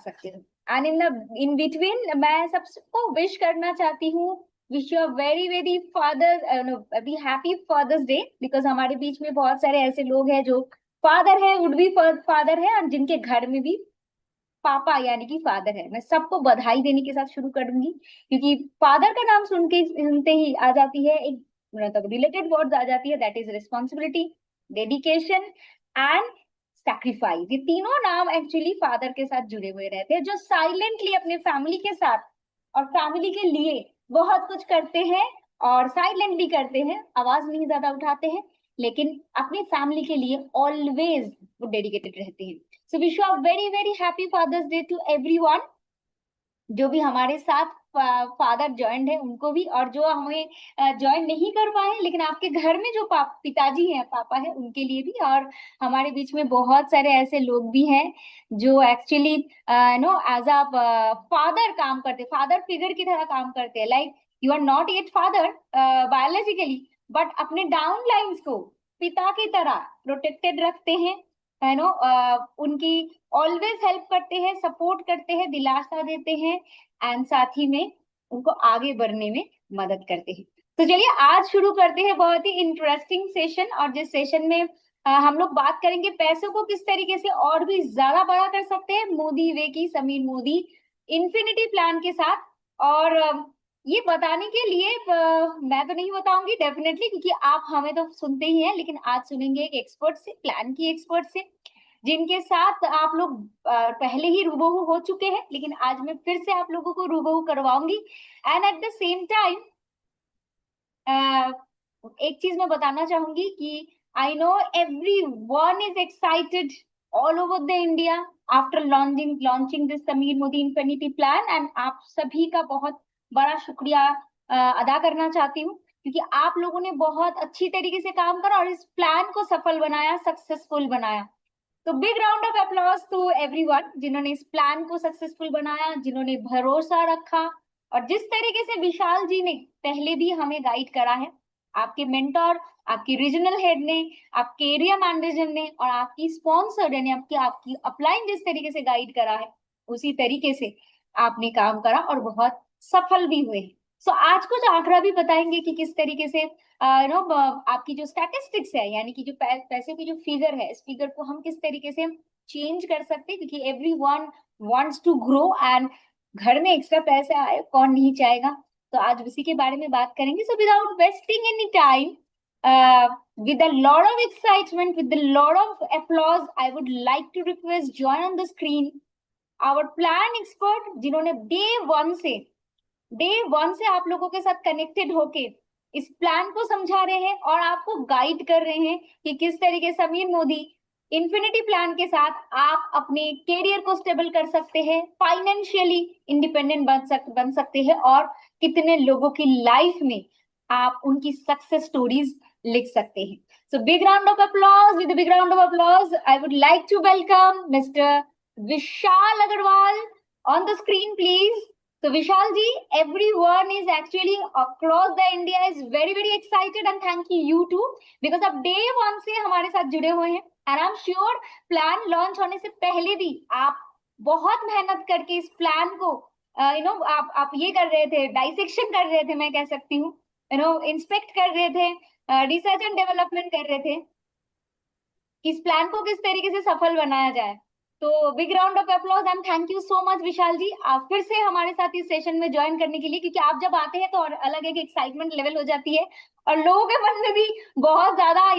सकते हो। And in between मैं सबको विश करना चाहती हूँ, wish you a very very very happy father's day, because हमारे बीच में बहुत सारे ऐसे लोग हैं जो फादर है, वुड बी फादर है, और जिनके घर में भी पापा यानी कि फादर है। मैं सबको बधाई देने के साथ शुरू करूंगी, क्योंकि फादर का नाम सुनते ही आ जाती है एक, मतलब रिलेटेड वर्ड्स आ जाती है, that is responsibility, dedication and sacrifice. ये तीनों नाम एक्चुअली फादर के साथ जुड़े हुए रहते हैं, जो साइलेंटली अपने फैमिली के साथ और फैमिली के लिए बहुत कुछ करते हैं, और साइलेंटली करते हैं, आवाज नहीं ज्यादा उठाते हैं, लेकिन अपनी फैमिली के लिए ऑलवेज वो डेडिकेटेड रहते हैं। So wish you a very very happy father's day to everyone, जो भी हमारे साथ फादर ज्वाइंट है उनको भी, और जो हमें ज्वाइन नहीं कर पाए लेकिन आपके घर में जो पिताजी हैं, पापा है, उनके लिए भी। और हमारे बीच में बहुत सारे ऐसे लोग भी हैं जो actually no as a father काम करते, फादर फिगर की तरह काम करते हैं। Like you are not yet father biologically, but अपने डाउन लाइन्स को पिता की तरह प्रोटेक्टेड रखते हैं, है नो, उनकी ऑलवेज हेल्प करते हैं, सपोर्ट करते हैं, दिलासा देते हैं, एंड साथ ही में उनको आगे बढ़ने में मदद करते हैं। तो चलिए आज शुरू करते हैं बहुत ही इंटरेस्टिंग सेशन, और जिस सेशन में हम लोग बात करेंगे पैसों को किस तरीके से और भी ज्यादा बड़ा कर सकते हैं, मोदी वे की समीर मोदी इन्फिनिटी प्लान के साथ। और ये बताने के लिए मैं तो नहीं बताऊंगी डेफिनेटली, क्योंकि आप हमें तो सुनते ही हैं, लेकिन आज सुनेंगे एक एक्सपर्ट से, प्लान की एक्सपर्ट से, जिनके साथ आप लोग पहले ही रूबरू हो चुके हैं, लेकिन आज मैं फिर से आप लोगों को रूबरू करवाऊंगी। And at the same time एक चीज मैं बताना चाहूंगी कि I know everyone is excited all over the India after launching this Sameer Modi infinity plan, and आप सभी का बहुत बड़ा शुक्रिया अदा करना चाहती हूँ, क्योंकि आप लोगों ने बहुत अच्छी तरीके से काम करा और इस प्लान को सफल बनाया, सक्सेसफुल बनाया। तो big round of applause to everyone जिन्होंने इस प्लान को सक्सेसफुल बनाया, जिन्होंने भरोसा रखा, और जिस तरीके से विशाल जी ने पहले भी हमें गाइड करा है, आपके मेंटोर, आपके रीजनल हेड ने, आपके एरिया मैनेजर ने, और आपकी स्पॉन्सर यानी आपकी आपकी अपलाइन जिस तरीके से गाइड करा है, उसी तरीके से आपने काम करा और बहुत सफल भी हुए। सो आज कुछ आंकड़ा भी बताएंगे कि किस तरीके से नो आपकी जो स्टैटिस्टिक्स है, यानी कि जो पैसे की जो फिगर है, इस फिगर को हम किस तरीके से चेंज कर सकते हैं, क्योंकि everyone wants to grow, and घर में एक्स्ट्रा पैसे आए कौन नहीं चाहेगा। तो आज उसी के बारे में बात करेंगे। So without wasting any time, with a lot of excitement, with a lot of applause, I would like to request join on the screen our plan expert, जिन्होंने डे वन से आप लोगों के साथ कनेक्टेड होके इस प्लान को समझा रहे हैं और आपको गाइड कर रहे हैं कि किस तरीके से समीर मोदी इन्फिनिटी प्लान के साथ आप अपने करियर को स्टेबल कर सकते हैं, फाइनेंशियली इंडिपेंडेंट बन सकते हैं, और कितने लोगों की लाइफ में आप उनकी सक्सेस स्टोरीज लिख सकते हैं। So big round of applause, with big round of applause I would like to welcome mister Vishal Agarwal on the screen please. So Vishal ji, everyone is actually across the India is very very excited, and thank you too, because अब day one से हमारे साथ जुड़े हुए हैं, and I'm sure plan launch होने से पहले भी आप बहुत मेहनत करके इस प्लान को आप ये कर रहे थे, डाइसेक्शन कर रहे थे, मैं कह सकती हूँ, इंस्पेक्ट कर रहे थे, रिसर्च एंड डेवलपमेंट कर रहे थे, इस प्लान को किस तरीके से सफल बनाया जाए। तो big round of applause and thank you so much Vishal ji, आप फिर से हमारे साथ इस सेशन में ज्वाइन करने के लिए, क्योंकि आप जब आते हैं तो और अलग एक एक्साइटमेंट लेवल हो जाती है, और लोगों के मन में भी बहुत ज्यादा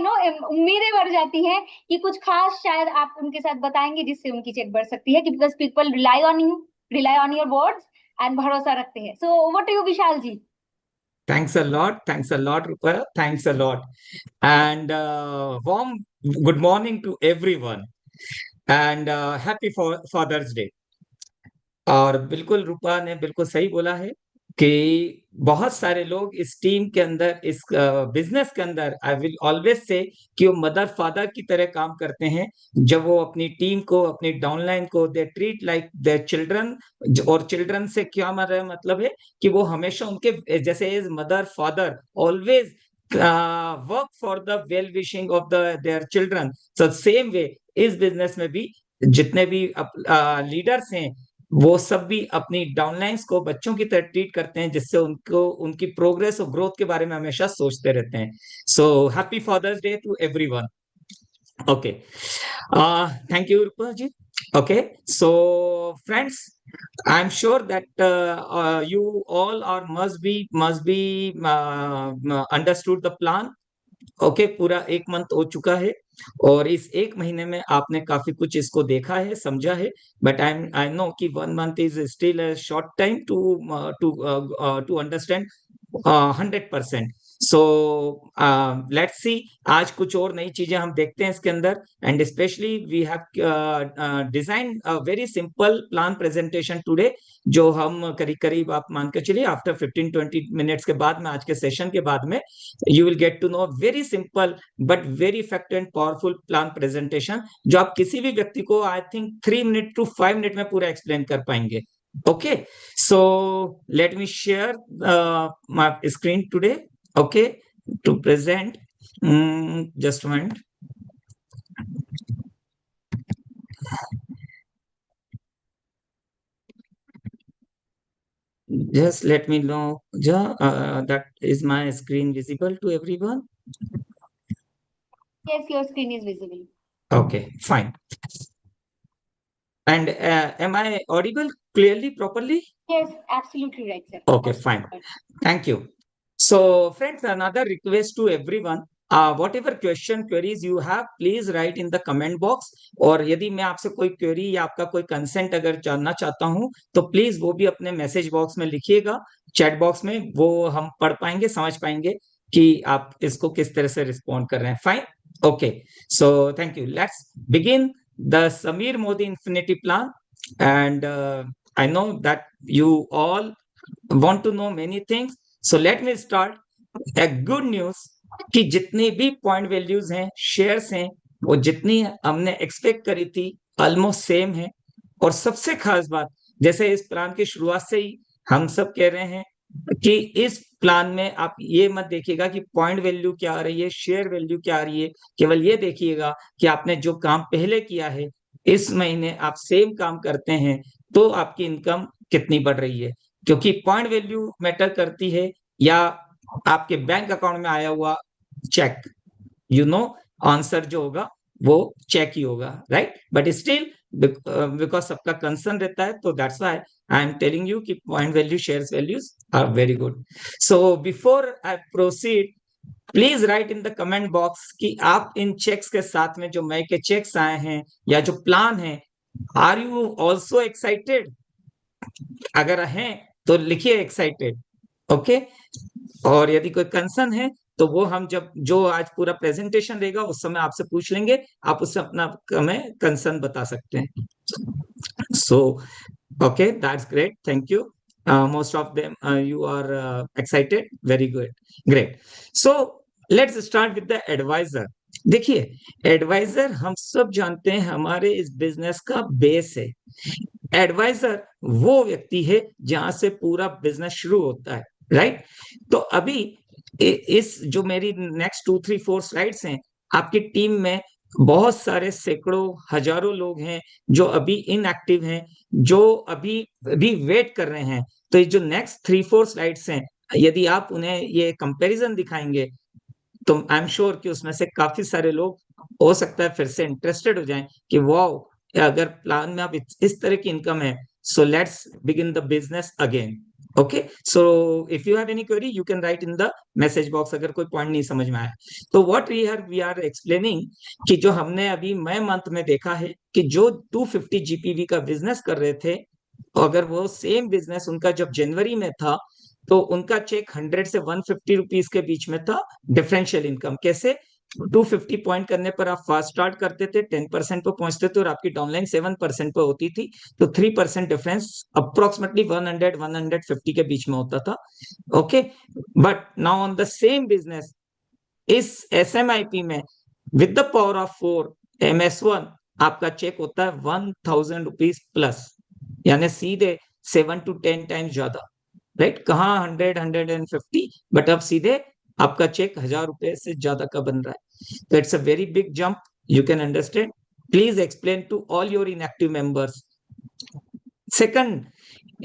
उम्मीदें बढ़ जाती हैं कि कुछ खास शायद आप उनके साथ बताएंगे जिससे उनकी चेक बढ़ सकती है, because people rely on your words and भरोसा रखते हैं। So over to you Vishal ji. Thanks a lot. Thanks a lot, Rupa. Thanks a lot. And warm good morning to everyone. And happy Father's Day. और बिल्कुल रूपा ने बिल्कुल सही बोला है कि बहुत सारे लोग इस टीम के अंदर, इस बिजनेस के अंदर, आई विल ऑलवेज से कि वो मदर फादर की तरह काम करते हैं। जब वो अपनी टीम को, अपनी डाउनलाइन को they treat like their children, और चिल्ड्रन से क्या मतलब है कि वो हमेशा उनके जैसे as mother father always work for the well wishing of the their children. So same way इस बिजनेस में भी जितने भी लीडर्स हैं, वो सब भी अपनी डाउनलाइंस को बच्चों की तरह ट्रीट करते हैं, जिससे उनको उनकी प्रोग्रेस और ग्रोथ के बारे में हमेशा सोचते रहते हैं. So happy father's day to everyone. Okay, thank you Rupa ji. Okay, so friends, I'm sure that you all are must be understood the plan. Okay, पूरा एक मंथ हो चुका है और इस एक महीने में आपने काफी कुछ इसको देखा है, समझा है. बट आई नो कि 1 month is still a short time to understand 100%. So let's see, आज कुछ और नई चीजें हम देखते हैं इसके अंदर. And specially we have design a very simple plan presentation today, जो हम करीब करीब आप मान के चलिए आफ्टर 15-20 मिनट्स के बाद में, आज के सेशन के बाद में, you will get to know very simple but very effective and powerful plan presentation, जो आप किसी भी व्यक्ति को I think 3 minute to 5 minute में पूरा एक्सप्लेन कर पाएंगे. Okay, so let me share my screen today. Okay, to present. Just a minute. Just let me know that is my screen visible to everyone. Yes, your screen is visible. Okay, fine. And am I audible clearly, properly? Yes, absolutely right, sir. Okay, fine. Thank you. So, friends, another request to everyone. Whatever question queries you have, please write in the comment box. और यदि मैं आपसे कोई query या आपका कोई consent अगर जानना चाहता हूं, तो प्लीज वो भी अपने मैसेज बॉक्स में लिखिएगा, चैट बॉक्स में. वो हम पढ़ पाएंगे, समझ पाएंगे कि आप इसको किस तरह से रिस्पॉन्ड कर रहे हैं. Fine. Okay, so thank you. Let's begin the Sameer Modi infinity plan. And I know that you all want to know many things. So let me start. A good news कि जितनी भी पॉइंट वैल्यूज हैं, shares हैं, वो जितनी हमने expect करी थी ऑलमोस्ट सेम है. और सबसे खास बात, जैसे इस प्लान की शुरुआत से ही हम सब कह रहे हैं कि इस प्लान में आप ये मत देखिएगा कि पॉइंट वैल्यू क्या आ रही है, शेयर वैल्यू क्या आ रही है. केवल ये देखिएगा कि आपने जो काम पहले किया है, इस महीने आप सेम काम करते हैं, तो आपकी इनकम कितनी बढ़ रही है. क्योंकि पॉइंट वैल्यू मैटर करती है, या आपके बैंक अकाउंट में आया हुआ चेक. आंसर जो होगा वो चेक ही होगा, राइट. बट स्टिल बिकॉज सबका कंसर्न रहता है, तो that's why I am telling you कि point value, shares values are very good. So before I proceed, please write in the comment box कि आप इन चेक्स के साथ में जो मई के चेक्स आए हैं या जो प्लान है, आर यू ऑल्सो एक्साइटेड? अगर हैं तो लिखिए एक्साइटेड. ओके, और यदि कोई कंसर्न है तो वो हम जब जो आज पूरा प्रेजेंटेशन रहेगा उस समय आपसे पूछ लेंगे, आप उससे अपना हमें कंसर्न बता सकते हैं. So okay, that's great, thank you. Most of them you are excited, very good, great. So let's start with the advisor. देखिए, एडवाइजर हम सब जानते हैं हमारे इस बिजनेस का बेस है. एडवाइजर वो व्यक्ति है जहां से पूरा बिजनेस शुरू होता है, राइट. तो अभी इस जो मेरी नेक्स्ट 2-3-4 स्लाइड्स हैं, आपकी टीम में बहुत सारे सैकड़ों हजारों लोग हैं जो अभी इनएक्टिव हैं, जो अभी भी वेट कर रहे हैं. तो ये जो नेक्स्ट 3-4 स्लाइड्स हैं, यदि आप उन्हें ये कंपैरिजन दिखाएंगे, तो आई एम श्योर कि उसमें से काफी सारे लोग हो सकता है फिर से इंटरेस्टेड हो जाएं कि वाओ, अगर प्लान में आप इस तरह की इनकम है, so let's begin the business again. Okay, so if you have any query you can write in the message box, अगर कोई पॉइंट नहीं समझ में आया. तो व्हाट वी आर एक्सप्लेनिंग कि जो हमने अभी मई मंथ में देखा है कि जो 250 जीपीवी का बिजनेस कर रहे थे, अगर वो सेम बिजनेस उनका जब जनवरी में था, तो उनका चेक 100 से 150 रुपीज के बीच में था. डिफरेंशियल इनकम कैसे? 250 पॉइंट करने पर आप फास्ट स्टार्ट करते थे, 10% पर पहुंचते थे और आपकी डाउनलाइन 7% पर होती थी, तो 3% डिफरेंस अप्रोक्सीमेटली 100-150 के बीच में होता था. Okay, but now on the same business, इस SMIP में with the power of 4 MS1 आपका चेक होता है 1000 रुपीज प्लस, यानी सीधे 7 to 10 टाइम्स ज्यादा, राइट. कहाँ 100-150, बट अब सीधे आपका चेक 1000 रुपए से ज्यादा का बन रहा है. तो it's a very big jump, you can understand. Please explain to all your inactive members. Second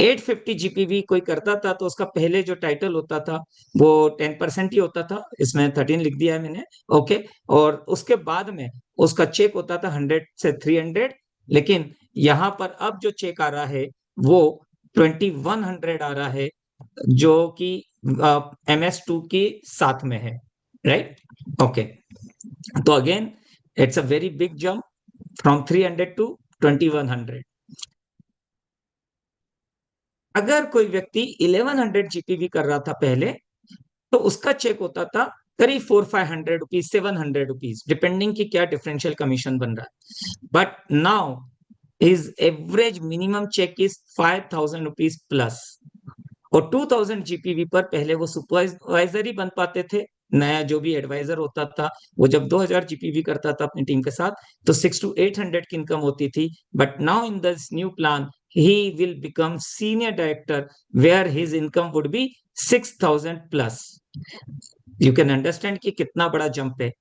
850 GPV कोई करता था तो उसका पहले जो टाइटल होता था वो 10% ही होता था, इसमें 13 लिख दिया है मैंने, ओके। और उसके बाद में उसका चेक होता था 100 से 300, लेकिन यहाँ पर अब जो चेक आ रहा है वो 2100 आ रहा है, जो कि MS2 के साथ में है, राइट, ओके। तो again it's a very big jump from 300 to 2100। अगर कोई व्यक्ति 1100 जीपीवी कर रहा था पहले, तो उसका चेक होता था करीब 400-500 रुपीज, 700 रुपीज, डिपेंडिंग कि क्या डिफरेंशियल कमीशन बन रहा है। But now his average minimum check is 5000 rupees plus. और 2000 जीपीवी पर पहले वो सुपरवाइजर ही बन पाते थे, नया जो भी एडवाइजर होता था वो जब 2000 जीपीवी करता था अपनी टीम के साथ तो 600 to 800 की इनकम होती थी। But now in this new plan he will become senior director where his income would be 6000 plus। you can understand कि कितना बड़ा जंप है।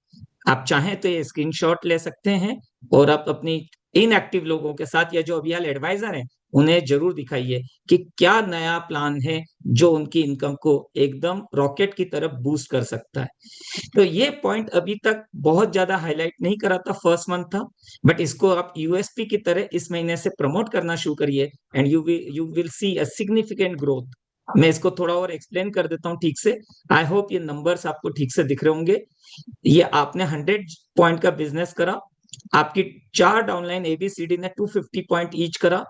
आप चाहें तो ये स्क्रीनशॉट ले सकते हैं और आप अपनी इनएक्टिव लोगों के साथ या जो अभी हाल एडवाइजर हैं उन्हें जरूर दिखाइए कि क्या नया प्लान है जो उनकी इनकम को एकदम रॉकेट की तरफ बूस्ट कर सकता है। तो ये पॉइंट अभी तक बहुत ज्यादा हाईलाइट नहीं करा था, फर्स्ट मंथ था, बट इसको आप यूएसपी की तरह इस महीने से प्रमोट करना शुरू करिए and you will see a significant growth. मैं इसको थोड़ा और एक्सप्लेन कर देता हूँ ठीक से। आई होप ये नंबर्स आपको ठीक से दिख रहे होंगे। ये आपने 100 पॉइंट का बिजनेस करा, आपकी 4 डाउनलाइन एबीसीडी ने 250 पॉइंट ईच करा,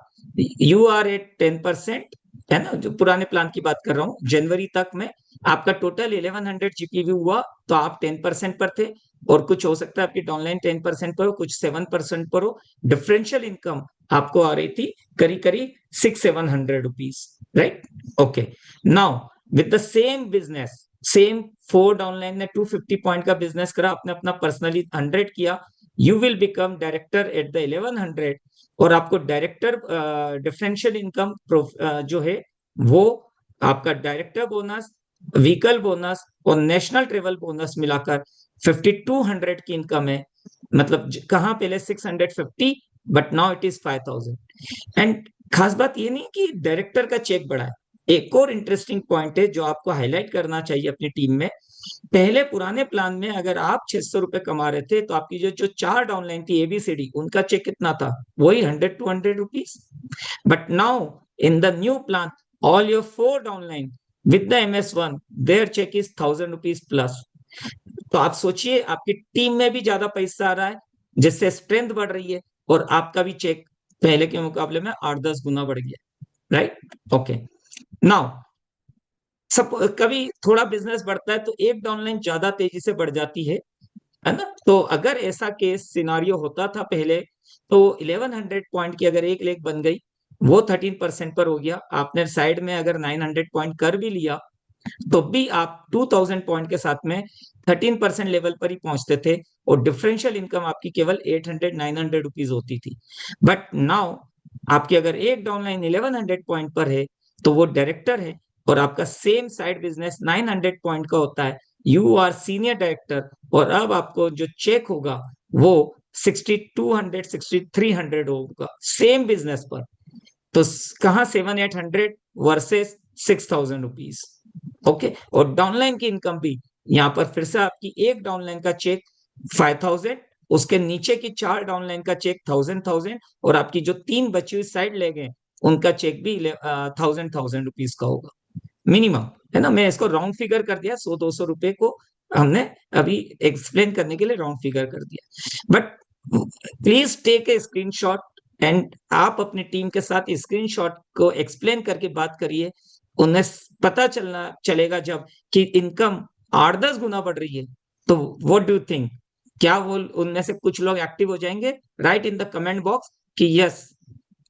यू आर एट 10%, है ना, जो पुराने प्लान की बात कर रहा हूं, जनवरी तक में आपका टोटल 1100 जीपीवी हुआ तो आप 10% पर थे। और कुछ हो सकता है आपकी डाउनलाइन 10% पर हो, कुछ 7% पर हो। डिफरेंशियल इनकम आपको आ रही थी करीब करीब 600-700 rupees, right, okay. Now with the same business, same 4 downline ने 250 पॉइंट का बिजनेस करा, आपने अपना पर्सनली 100 किया, you will become director at the 1100। और आपको डायरेक्टर डिफरेंशियल इनकम जो है वो आपका डायरेक्टर बोनस, व्हीकल बोनस और नेशनल ट्रेवल बोनस मिलाकर 5200 की इनकम है। मतलब कहाँ पहले 650, but now it is 5000। And खास बात ये नहीं कि डायरेक्टर का चेक बढ़ा है, एक और इंटरेस्टिंग पॉइंट है जो आपको हाईलाइट करना चाहिए अपनी टीम में। पहले पुराने प्लान में अगर आप 600 रुपए कमा रहे थे तो आपकी जो जो 4 डाउनलाइन थी एबीसीडी उनका चेक कितना था, वही 100-200 rupees. But now in the new plan all your 4 downline with the MS1 there check is 1000 rupees plus. तो आप सोचिए आपकी टीम में भी ज्यादा पैसा आ रहा है जिससे स्ट्रेंथ बढ़ रही है और आपका भी चेक पहले के मुकाबले में 8-10 गुना बढ़ गया, राइट, ओके। नाउ सब कभी थोड़ा बिजनेस बढ़ता है तो एक डाउनलाइन ज्यादा तेजी से बढ़ जाती है ना। तो अगर ऐसा केस सिनारियो होता था पहले तो 1100 पॉइंट की अगर एक लेग बन गई वो 13% पर हो गया, आपने साइड में अगर 900 पॉइंट कर भी लिया तो भी आप 2000 पॉइंट के साथ में 13% लेवल पर ही पहुंचते थे और डिफरेंशियल इनकम आपकी केवल 800-900 रुपीज होती थी। बट नाउ आपकी अगर एक डाउनलाइन 1100 पॉइंट पर है तो वो डायरेक्टर है और आपका सेम साइड बिजनेस 900 पॉइंट का होता है, यू आर सीनियर डायरेक्टर। और अब आपको जो चेक होगा वो 6200-6300 होगा सेम बिजनेस पर। तो कहाँ 700-800 वर्सेस 6000 रुपीज, ओके। और डाउनलाइन की इनकम भी यहाँ पर फिर से आपकी एक डाउनलाइन का चेक 5000, उसके नीचे की 4 डाउनलाइन का चेक 1000 और आपकी जो 3 बची हुई साइड ले गए उनका चेक भी 1000 रुपीज का होगा मिनिमम, है ना। मैं इसको राउंड फिगर कर दिया, 100-200 रुपए को हमने अभी एक्सप्लेन करने के लिए राउंड फिगर कर दिया। But please take a screenshot and आप अपनी टीम के साथ स्क्रीनशॉट को एक्सप्लेन करके बात करिए। उन्हें पता चलेगा जब कि इनकम 8-10 गुना बढ़ रही है तो व्हाट डू यू थिंक, क्या वो उनमें से कुछ लोग एक्टिव हो जाएंगे? Right in the comment box कि यस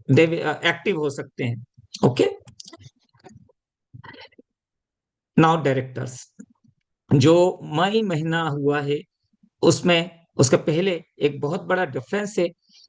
दे एक्टिव हो सकते हैं, ओके। नाउ डायरेक्टर्स, जो मई महीना हुआ है उसमें उसका पहले एक बहुत बड़ा डिफरेंस है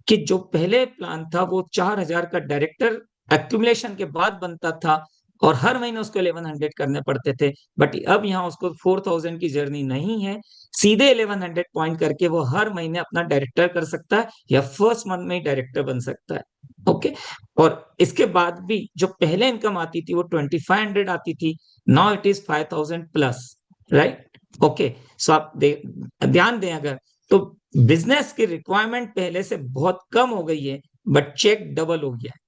कि जो पहले प्लान था वो 4000 का डायरेक्टर एक्यूमुलेशन के बाद बनता था, और हर महीने उसको 1100 करने पड़ते थे। बट अब यहाँ उसको 4000 की जर्नी नहीं है, सीधे 1100 पॉइंट करके वो हर महीने अपना डायरेक्टर कर सकता है या फर्स्ट मंथ में ही डायरेक्टर बन सकता है। ओके, और इसके बाद भी जो पहले इनकम आती थी वो 2500 आती थी, now it is 5000 plus, right? Okay, so आप ध्यान दें अगर, तो बिजनेस की रिक्वायरमेंट पहले से बहुत कम हो गई है, बट चेक डबल हो गया है।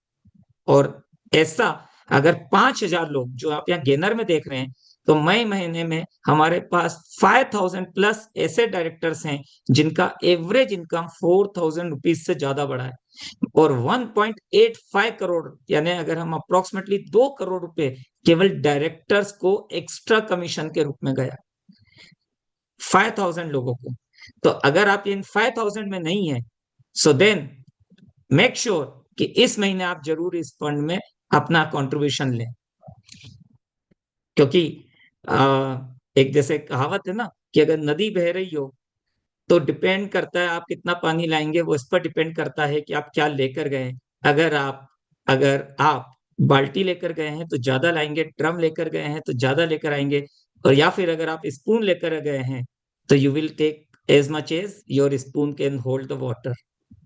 और ऐसा अगर 5000 लोग जो आप यहाँ गेनर में देख रहे हैं, तो मई महीने में हमारे पास 5000 प्लस ऐसे डायरेक्टर्स हैं जिनका एवरेज इनकम 4000 रुपीज से ज्यादा बढ़ा है। और 1.85 करोड़, यानी अगर हम अप्रोक्सीमेटली 2 करोड़ रुपए केवल डायरेक्टर्स को एक्स्ट्रा कमीशन के रूप में गया 5000 लोगों को। तो अगर आप इन 5000 में नहीं है, सो देन मेक श्योर कि इस महीने आप जरूर इस फंड में अपना कंट्रीब्यूशन लें। क्योंकि एक जैसे कहावत है ना कि अगर नदी बह रही हो तो डिपेंड करता है आप कितना पानी लाएंगे, वो इस पर डिपेंड करता है कि आप क्या लेकर गए हैं। अगर आप बाल्टी लेकर गए हैं तो ज्यादा लाएंगे, ड्रम लेकर गए हैं तो ज्यादा लेकर आएंगे, और या फिर अगर आप स्पून लेकर गए हैं तो you will take as much as your spoon can hold the water,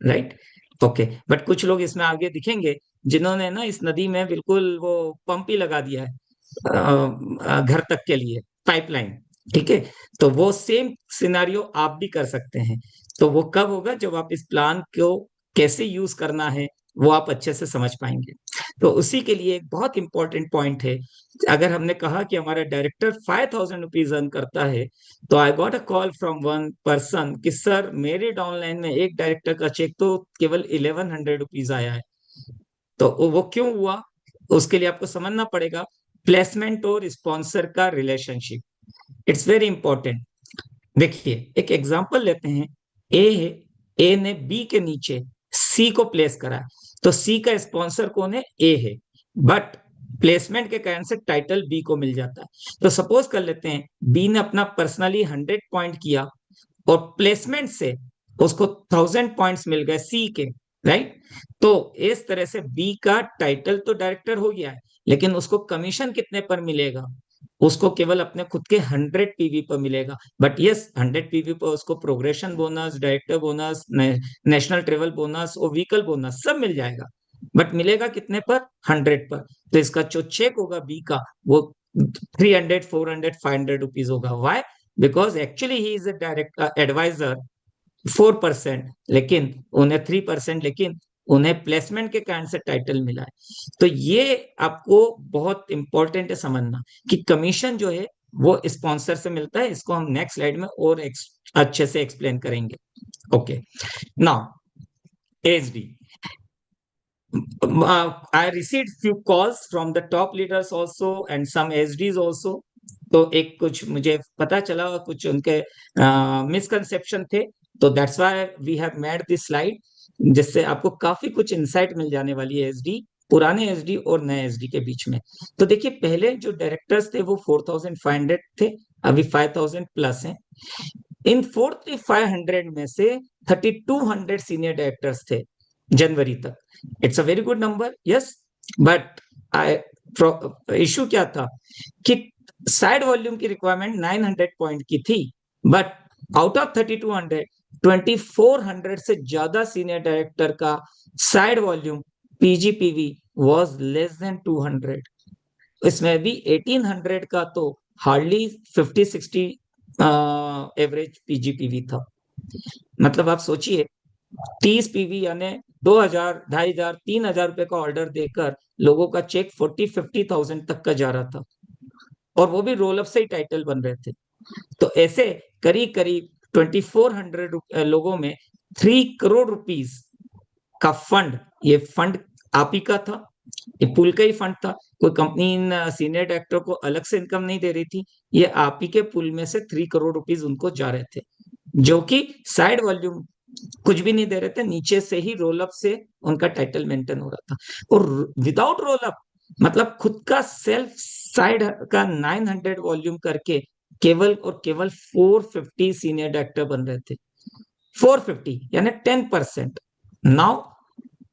right? Okay, but कुछ लोग इसमें आगे दिखेंगे जिन्होंने ना इस नदी में बिल्कुल वो पंप ही लगा दिया है घर तक के लिए, पाइपलाइन। ठीक है, तो वो सेम सिनारियो आप भी कर सकते हैं। तो वो कब होगा? जब आप इस प्लान को कैसे यूज करना है वो आप अच्छे से समझ पाएंगे। तो उसी के लिए एक बहुत इंपॉर्टेंट पॉइंट है, अगर हमने कहा कि हमारा डायरेक्टर 5000 रुपीज अर्न करता है, तो I got a call from one person कि सर मेरे डाउनलाइन में एक डायरेक्टर का चेक तो केवल 1100 रुपीज आया है। तो वो क्यों हुआ? उसके लिए आपको समझना पड़ेगा प्लेसमेंट और स्पॉन्सर का रिलेशनशिप, इट्स वेरी इंपॉर्टेंट। देखिए एक एग्जांपल लेते हैं, ए है, ए ने बी के नीचे सी को प्लेस करा है, तो सी का स्पॉन्सर कौन है? ए है, बट प्लेसमेंट के कारण से टाइटल बी को मिल जाता है। तो सपोज कर लेते हैं बी ने अपना पर्सनली 100 पॉइंट किया और प्लेसमेंट से उसको 1000 पॉइंट्स मिल गए सी के, राइट? तो इस तरह से बी का टाइटल तो डायरेक्टर हो गया है, लेकिन उसको कमीशन कितने पर मिलेगा? उसको केवल अपने खुद के 100 पीवी पर मिलेगा। बट यस, 100 पीवी पर उसको progression bonus, director bonus, national travel bonus और व्हीकल बोनस सब मिल जाएगा। बट मिलेगा कितने पर? 100 पर। तो इसका जो चेक होगा बी का वो 300, 400, 500 रुपीज होगा। Why? Because actually he is a direct advisor 4%, लेकिन उन्हें 3%, लेकिन उन्हें प्लेसमेंट के कारण से टाइटल मिला है। तो ये आपको बहुत इंपॉर्टेंट है समझना कि कमीशन जो है वो स्पॉन्सर से मिलता है। इसको हम नेक्स्ट स्लाइड में और अच्छे से एक्सप्लेन करेंगे। Okay, now SD, I received few calls from the top leaders also and some SDs also. तो एक कुछ मुझे पता चला, कुछ उनके मिसकंसेप्शन थे, तो that's why we have made this slide, जिससे आपको काफी कुछ इंसाइट मिल जाने वाली है एसडी, पुराने एसडी और नए एसडी के बीच में। तो देखिए पहले जो डायरेक्टर्स थे वो 4500 थे, अभी 5000 प्लस हैं। इन 4500 में से 3200 सीनियर डायरेक्टर्स थे जनवरी तक। It's a very good number, yes, but I issue क्या था कि साइड वॉल्यूम की रिक्वायरमेंट 900 पॉइंट की थी, बट आउट ऑफ 3200, 2400 से ज्यादा सीनियर डायरेक्टर का side volume PGPV was less than 200। इसमें भी 1800 का तो हार्डली 50-60 एवरेज पीजीपीवी था। मतलब आप सोचिए 30 पीवी यानी 2000, 2500, 3000 रुपए का ऑर्डर देकर लोगों का चेक 40-50,000 तक का जा रहा था, और वो भी रोल अप से ही टाइटल बन रहे थे। तो ऐसे करीब करीब 2400 लोगों में 3 करोड़ रुपीज का फंड, ये फंड आप ही का था, ये पुल का ही फंड था। कोई कंपनी इन सीनियर डायरेक्टर को अलग से इनकम नहीं दे रही थी, ये आप ही के पुल में से 3 करोड़ रुपीज उनको जा रहे थे, जो कि साइड वॉल्यूम कुछ भी नहीं दे रहे थे, नीचे से ही रोल अप से उनका टाइटल मेंटेन हो रहा था। और विदाउट रोल अप मतलब खुद का सेल्फ साइड का 900 वॉल्यूम करके केवल और केवल 450 सीनियर डायरेक्टर बन रहे थे। 450 यानी 10%। नाउ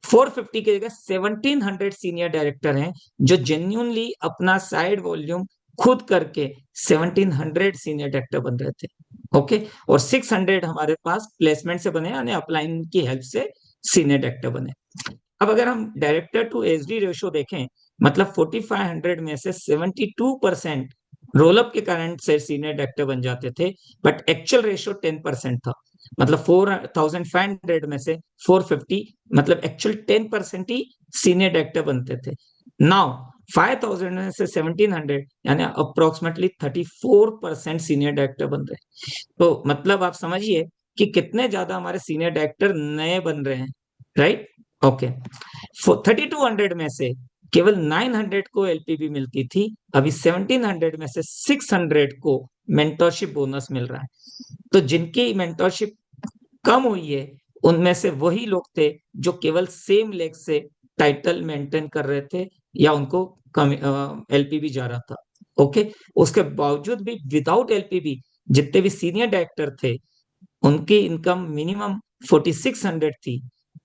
450 की जगह 1700 सीनियर डायरेक्टर हैं जो जेन्युइनली अपना साइड वॉल्यूम खुद करके 1700 सीनियर डायरेक्टर बन रहे थे। ओके, और 600 हमारे पास प्लेसमेंट से बने, यानी अपलाइन की हेल्प से सीनियर डायरेक्टर बने। अब अगर हम डायरेक्टर टू एसडी रेशियो देखें, मतलब 4500 में से 72% रोल अप के कारण से सीनियर डायरेक्टर बन जाते थे, बट एक्चुअल रेशियो 10% था। मतलब 4500 में से 450, मतलब एक्चुअल 10% ही सीनियर डायरेक्टर बनते थे। नाउ 5000 में से 1700, यानी अप्रोक्सीमेटली 34% सीनियर डायरेक्टर बन रहे हैं। तो मतलब आप समझिए कि कितने ज्यादा हमारे सीनियर डायरेक्टर नए बन रहे हैं, राइट? ओके, 3200 में से केवल 900 को एलपीबी मिलती थी, अभी 1700 में से 600 को मेंटरशिप बोनस मिल रहा है। तो जिनकी मेंटरशिप कम हुई है उनमें से वही लोग थे जो केवल सेम लेग से टाइटल मेंटेन कर रहे थे या उनको कम एलपीबी जा रहा था। ओके, उसके बावजूद भी विदाउट एलपीबी जितने भी सीनियर डायरेक्टर थे उनकी इनकम मिनिमम 4600 थी,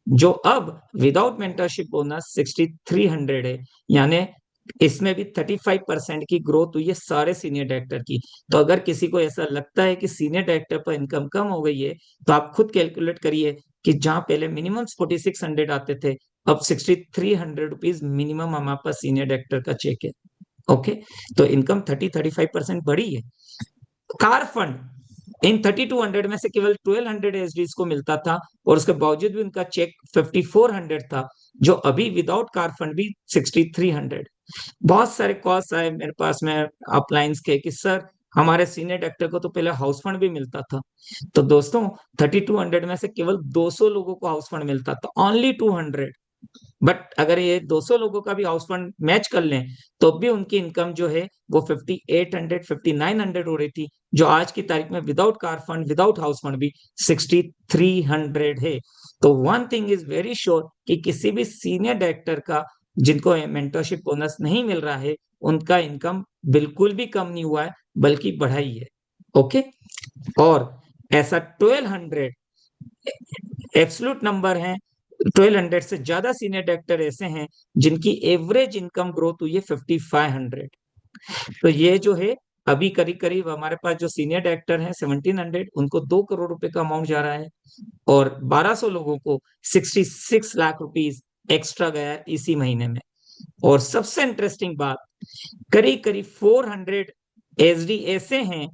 जो अब विदाउट मेंटरशिप बोनस 6300 है। यानी इसमें भी 35% की ग्रोथ हुई है सारे सीनियर डायरेक्टर की। तो अगर किसी को ऐसा लगता है कि सीनियर डायरेक्टर पर इनकम कम हो गई है, तो आप खुद कैलकुलेट करिए कि जहां पहले मिनिमम 4600 आते थे, अब 6300 रुपीज मिनिमम हमारे पास सीनियर डायरेक्टर का चेक है। ओके, तो इनकम 35% बढ़ी है। कार फंड इन 3200 में से केवल 1200 एसडीज को मिलता था, और उसके बावजूद भी उनका चेक 5400 था, जो अभी विदाउट कार फंड भी 6300। बहुत सारे कॉल्स आए मेरे पास में अपलाइंस के कि सर हमारे सीनियर डायरेक्टर को तो पहले हाउस फंड भी मिलता था। तो दोस्तों 3200 में से केवल 200 लोगों को हाउस फंड मिलता था, ओनली 200। बट अगर ये 200 लोगों का भी हाउस फंड मैच कर लें तो भी उनकी इनकम जो है वो 5800 5900 हो रही थी, जो आज की तारीख में without car fund without house fund भी 6300 है। तो one thing is very sure कि किसी भी सीनियर डायरेक्टर का जिनको मेंटरशिप बोनस नहीं मिल रहा है उनका इनकम बिल्कुल भी कम नहीं हुआ है, बल्कि बढ़ा ही है। ओके, और ऐसा 1200 एब्सोल्यूट नंबर है। 1200 से ज्यादा सीनियर डायरेक्टर ऐसे हैं जिनकी एवरेज इनकम ग्रोथ हुई है 5500। तो ये जो है अभी करीब करीब हमारे पास जो सीनियर डायरेक्टर हैं 1700, उनको 2 करोड़ रुपए का अमाउंट जा रहा है, और 1200 लोगों को 66 लाख रुपीज एक्स्ट्रा गया है इसी महीने में। और सबसे इंटरेस्टिंग बात, करीब करीब 400 एसडी ऐसे हैं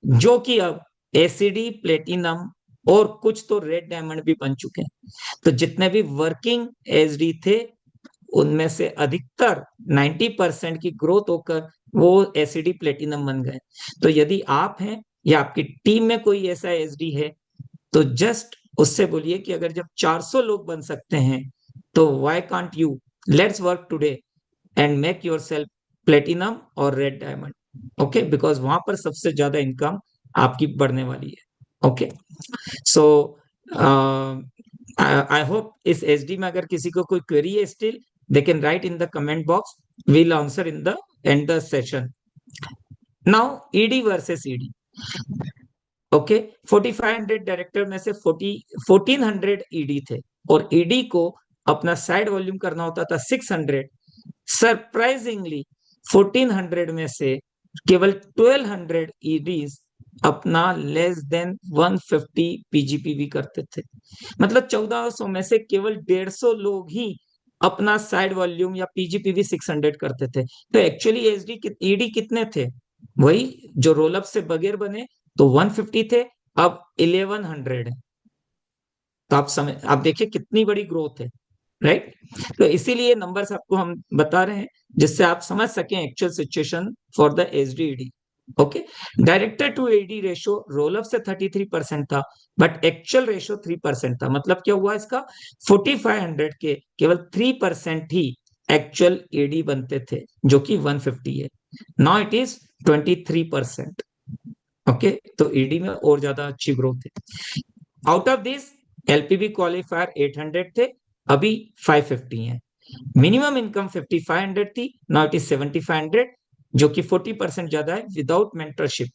जो कि अब एसीडी प्लेटिनम और कुछ तो रेड डायमंड भी बन चुके हैं। तो जितने भी वर्किंग एसडी थे उनमें से अधिकतर 90% की ग्रोथ होकर वो एसीडी प्लेटिनम बन गए। तो यदि आप हैं या आपकी टीम में कोई ऐसा एसडी है तो जस्ट उससे बोलिए कि अगर जब 400 लोग बन सकते हैं तो why can't you, let's work today and make yourself platinum और रेड डायमंड। ओके, बिकॉज वहां पर सबसे ज्यादा इनकम आपकी बढ़ने वाली है। ओके, सो आई होप इस एसडी में अगर किसी को कोई क्वेरी है still, they can write in the comment box, we'll answer in the end the session. Now ED versus ED. Okay, 4500 director में से 1400 ईडी थे, और ईडी को अपना साइड वॉल्यूम करना होता था 600। सरप्राइजिंगली 1400 में से केवल 1200 ईडीज अपना लेस देन 150 पीजीपीवी करते थे। मतलब 1400 में से केवल 150 लोग ही अपना साइड वॉल्यूम या पीजीपीवी 600 करते थे। तो एक्चुअली एसडी ईडी कितने थे? वही जो रोल अप से बगैर बने तो 150 थे, अब 1100 है। तो आप देखिए कितनी बड़ी ग्रोथ है, राइट? तो इसीलिए नंबर्स आपको हम बता रहे हैं जिससे आप समझ सकें actual situation for the SDED. Okay, director to AD ratio roll up से 33% था, बट एक्चुअल रेशियो 3% था। मतलब क्या हुआ इसका, 4500 के केवल 3% ही एक्चुअल एडी बनते थे, जो कि 150 है। Now it is 23%। ओके, तो ईडी में और ज्यादा अच्छी ग्रोथ है। आउट ऑफ दिस एलपीबी क्वालिफायर 800 थे, अभी 550 है। मिनिमम इनकम 5500 थी, नाउ इट इज 7500, जो कि 40% ज्यादा है without mentorship.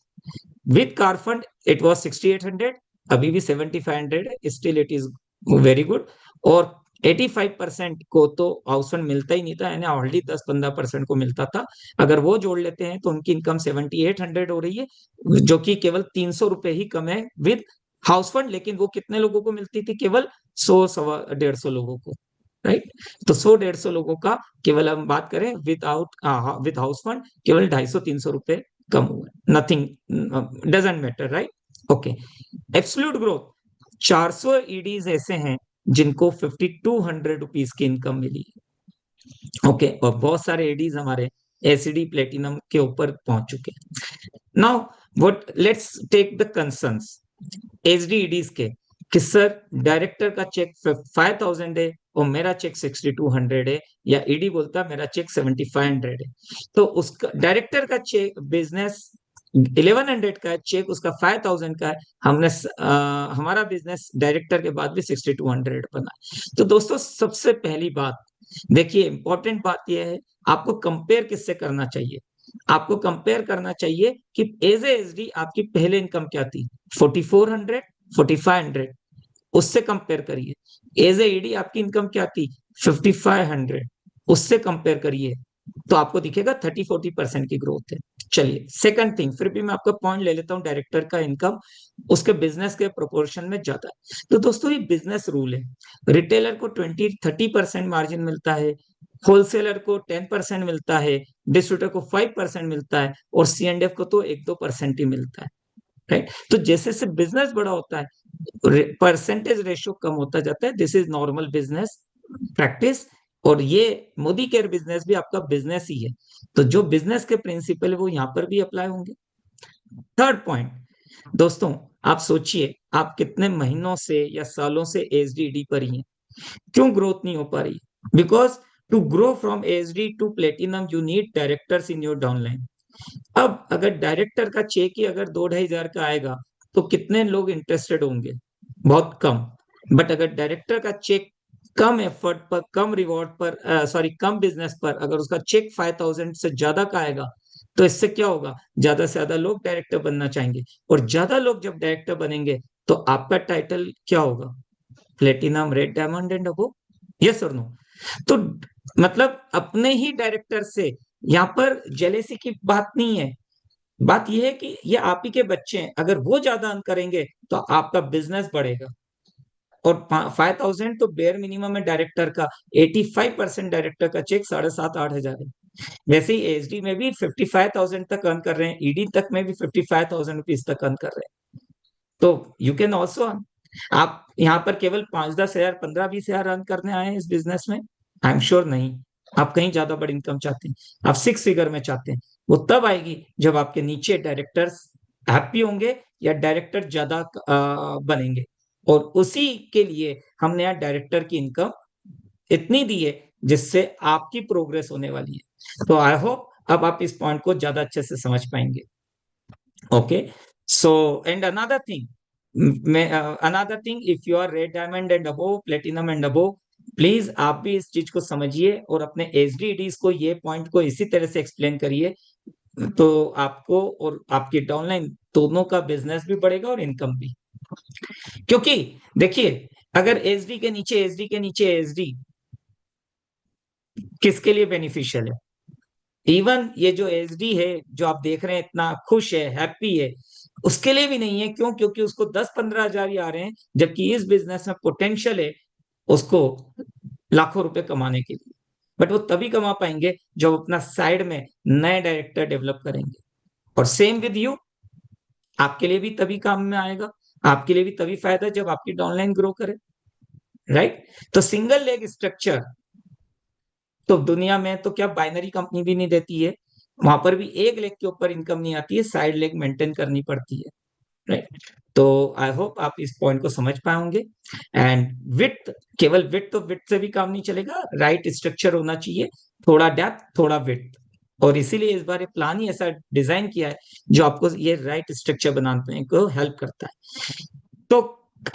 With car fund it was 6800, अभी भी 7500 है, still it is very good. और 85% को तो हाउस फंड मिलता ही नहीं था, यानी ऑलरेडी 10-15% को मिलता था। अगर वो जोड़ लेते हैं तो उनकी इनकम 7800 हो रही है, जो कि केवल 300 रुपए ही कम है विद हाउस फंड। लेकिन वो कितने लोगों को मिलती थी? केवल 100-150 लोगों को, राइट। तो 100-150 लोगों का केवल हम बात करें विद हाउस फंड केवल 250-300 रुपए कम हुआ। Nothing, doesn't matter, right. Okay, absolute growth 400 ईडीज ऐसे हैं जिनको 5200 रुपीज की इनकम मिली। ओके, और बहुत सारे एडीज हमारे एसिडी प्लेटिनम के ऊपर पहुंच चुके। Now what, let's take the concerns HD EDs के, कि सर डायरेक्टर का चेक 5000 है और मेरा चेक 6200 है, या ईडी बोलता मेरा चेक 7500 है। तो उसका डायरेक्टर का चेक बिजनेस 1100 का है, चेक उसका 5000 का है। हमारा बिजनेस डायरेक्टर के बाद भी 6200 बना। तो दोस्तों सबसे पहली बात देखिए, इंपॉर्टेंट बात यह है, आपको कंपेयर किससे करना चाहिए? आपको कंपेयर करना चाहिए कि एज एसडी आपकी पहले इनकम क्या थी, 4400, 4500, उससे कंपेयर करिए। एज एडी आपकी इनकम क्या थी, 5500, उससे कंपेयर करिए, तो आपको दिखेगा 30-40% की ग्रोथ है। चलिए सेकंड थिंग, फिर भी मैं आपका पॉइंट ले लेता हूं, डायरेक्टर का इनकम उसके बिजनेस के प्रोपोर्शन में ज्यादा है। तो दोस्तों ये बिजनेस रूल है, रिटेलर को 20-30% मार्जिन मिलता है, होलसेलर को 10% मिलता है, डिस्ट्रीब्यूटर को 5% मिलता है, और सीएनडीएफ को तो 1-2% ही मिलता है, राइट। तो जैसे जैसे बिजनेस बड़ा होता है परसेंटेज रेशियो कम होता जाता है। This is normal business practice, और ये मोदी केयर बिजनेस भी आपका बिजनेस ही है। तो जो बिजनेस के प्रिंसिपल है वो यहाँ पर भी अप्लाई होंगे। थर्ड पॉइंट, दोस्तों आप सोचिए, आप कितने महीनों से या सालों से एसडीडी पर ही हैं, क्यों ग्रोथ नहीं हो पा रही? Because to grow from SD to platinum you need directors in your downline. अब अगर डायरेक्टर का चेक ही अगर 2-2.5 हजार का आएगा तो कितने लोग इंटरेस्टेड होंगे? बहुत कम। बट अगर डायरेक्टर का चेक कम एफर्ट पर, कम रिवॉर्ड पर, सॉरी कम बिजनेस पर, अगर उसका चेक 5000 से ज्यादा का आएगा, तो इससे क्या होगा? ज्यादा से ज्यादा लोग डायरेक्टर बनना चाहेंगे, और ज्यादा लोग जब डायरेक्टर बनेंगे तो आपका टाइटल क्या होगा? Platinum, red diamond and above. Yes और नो? तो मतलब अपने ही डायरेक्टर से यहाँ पर जेलेसी की बात नहीं है। बात यह है कि ये आप ही के बच्चे हैं, अगर वो ज्यादा अर्न करेंगे तो आपका बिजनेस बढ़ेगा। और 5000 तो बेयर मिनिमम है डायरेक्टर का, 85% डायरेक्टर का चेक 7,500-8,000 है। वैसे ही एसडी में भी 55,000 तक अर्न कर रहे हैं, ईडी तक में भी 55,000 रुपीज तक अर्न कर रहे हैं। तो यू कैन ऑल्सो अर्न। आप यहाँ पर केवल 5-10 हजार, 15-20 हजार अर्न करने आए हैं इस बिजनेस में? आई एम श्योर नहीं। आप कहीं ज्यादा बड़ी इनकम चाहते हैं, आप 6 फिगर में चाहते हैं। वो तब आएगी जब आपके नीचे डायरेक्टर्स हैप्पी होंगे या डायरेक्टर ज्यादा बनेंगे। और उसी के लिए हमने यहाँ डायरेक्टर की इनकम इतनी दी है जिससे आपकी प्रोग्रेस होने वाली है। तो आई होप अब आप इस पॉइंट को ज्यादा अच्छे से समझ पाएंगे। Okay, so and another thing, another thing, if you are red diamond and above, platinum and above, please आप भी इस चीज को समझिए और अपने एचडीडीज को ये पॉइंट को इसी तरह से एक्सप्लेन करिए, तो आपको और आपकी डाउनलाइन दोनों का बिजनेस भी बढ़ेगा और इनकम भी। क्योंकि देखिए, अगर एचडी के नीचे एचडी के नीचे एचडी किसके लिए बेनिफिशियल है? इवन ये जो एचडी है जो आप देख रहे हैं इतना खुश है, हैप्पी है, उसके लिए भी नहीं है। क्यों? क्योंकि उसको 10-15 हजार ही आ रहे हैं, जबकि इस बिजनेस में पोटेंशियल है उसको लाखों रुपए कमाने के लिए। बट वो तभी कमा पाएंगे जब अपना साइड में नए डायरेक्टर डेवलप करेंगे। और सेम विद यू, आपके लिए भी तभी काम में आएगा, आपके लिए भी तभी फायदा जब आपकी डाउनलाइन ग्रो करे, राइट। तो सिंगल लेग स्ट्रक्चर तो दुनिया में तो क्या बाइनरी कंपनी भी नहीं देती है, वहां पर भी एक लेग के ऊपर इनकम नहीं आती है, साइड लेग मेंटेन करनी पड़ती है, राइट। तो आई होप आप इस पॉइंट को समझ पाए होंगे। एंड विथ, केवल विथ तो विथ से भी काम नहीं चलेगा, राइट स्ट्रक्चर होना चाहिए, थोड़ा डेप्थ थोड़ा विथ। और इसीलिए इस बार ये प्लान ही ऐसा डिजाइन किया है जो आपको ये राइट स्ट्रक्चर बनाने को हेल्प करता है। तो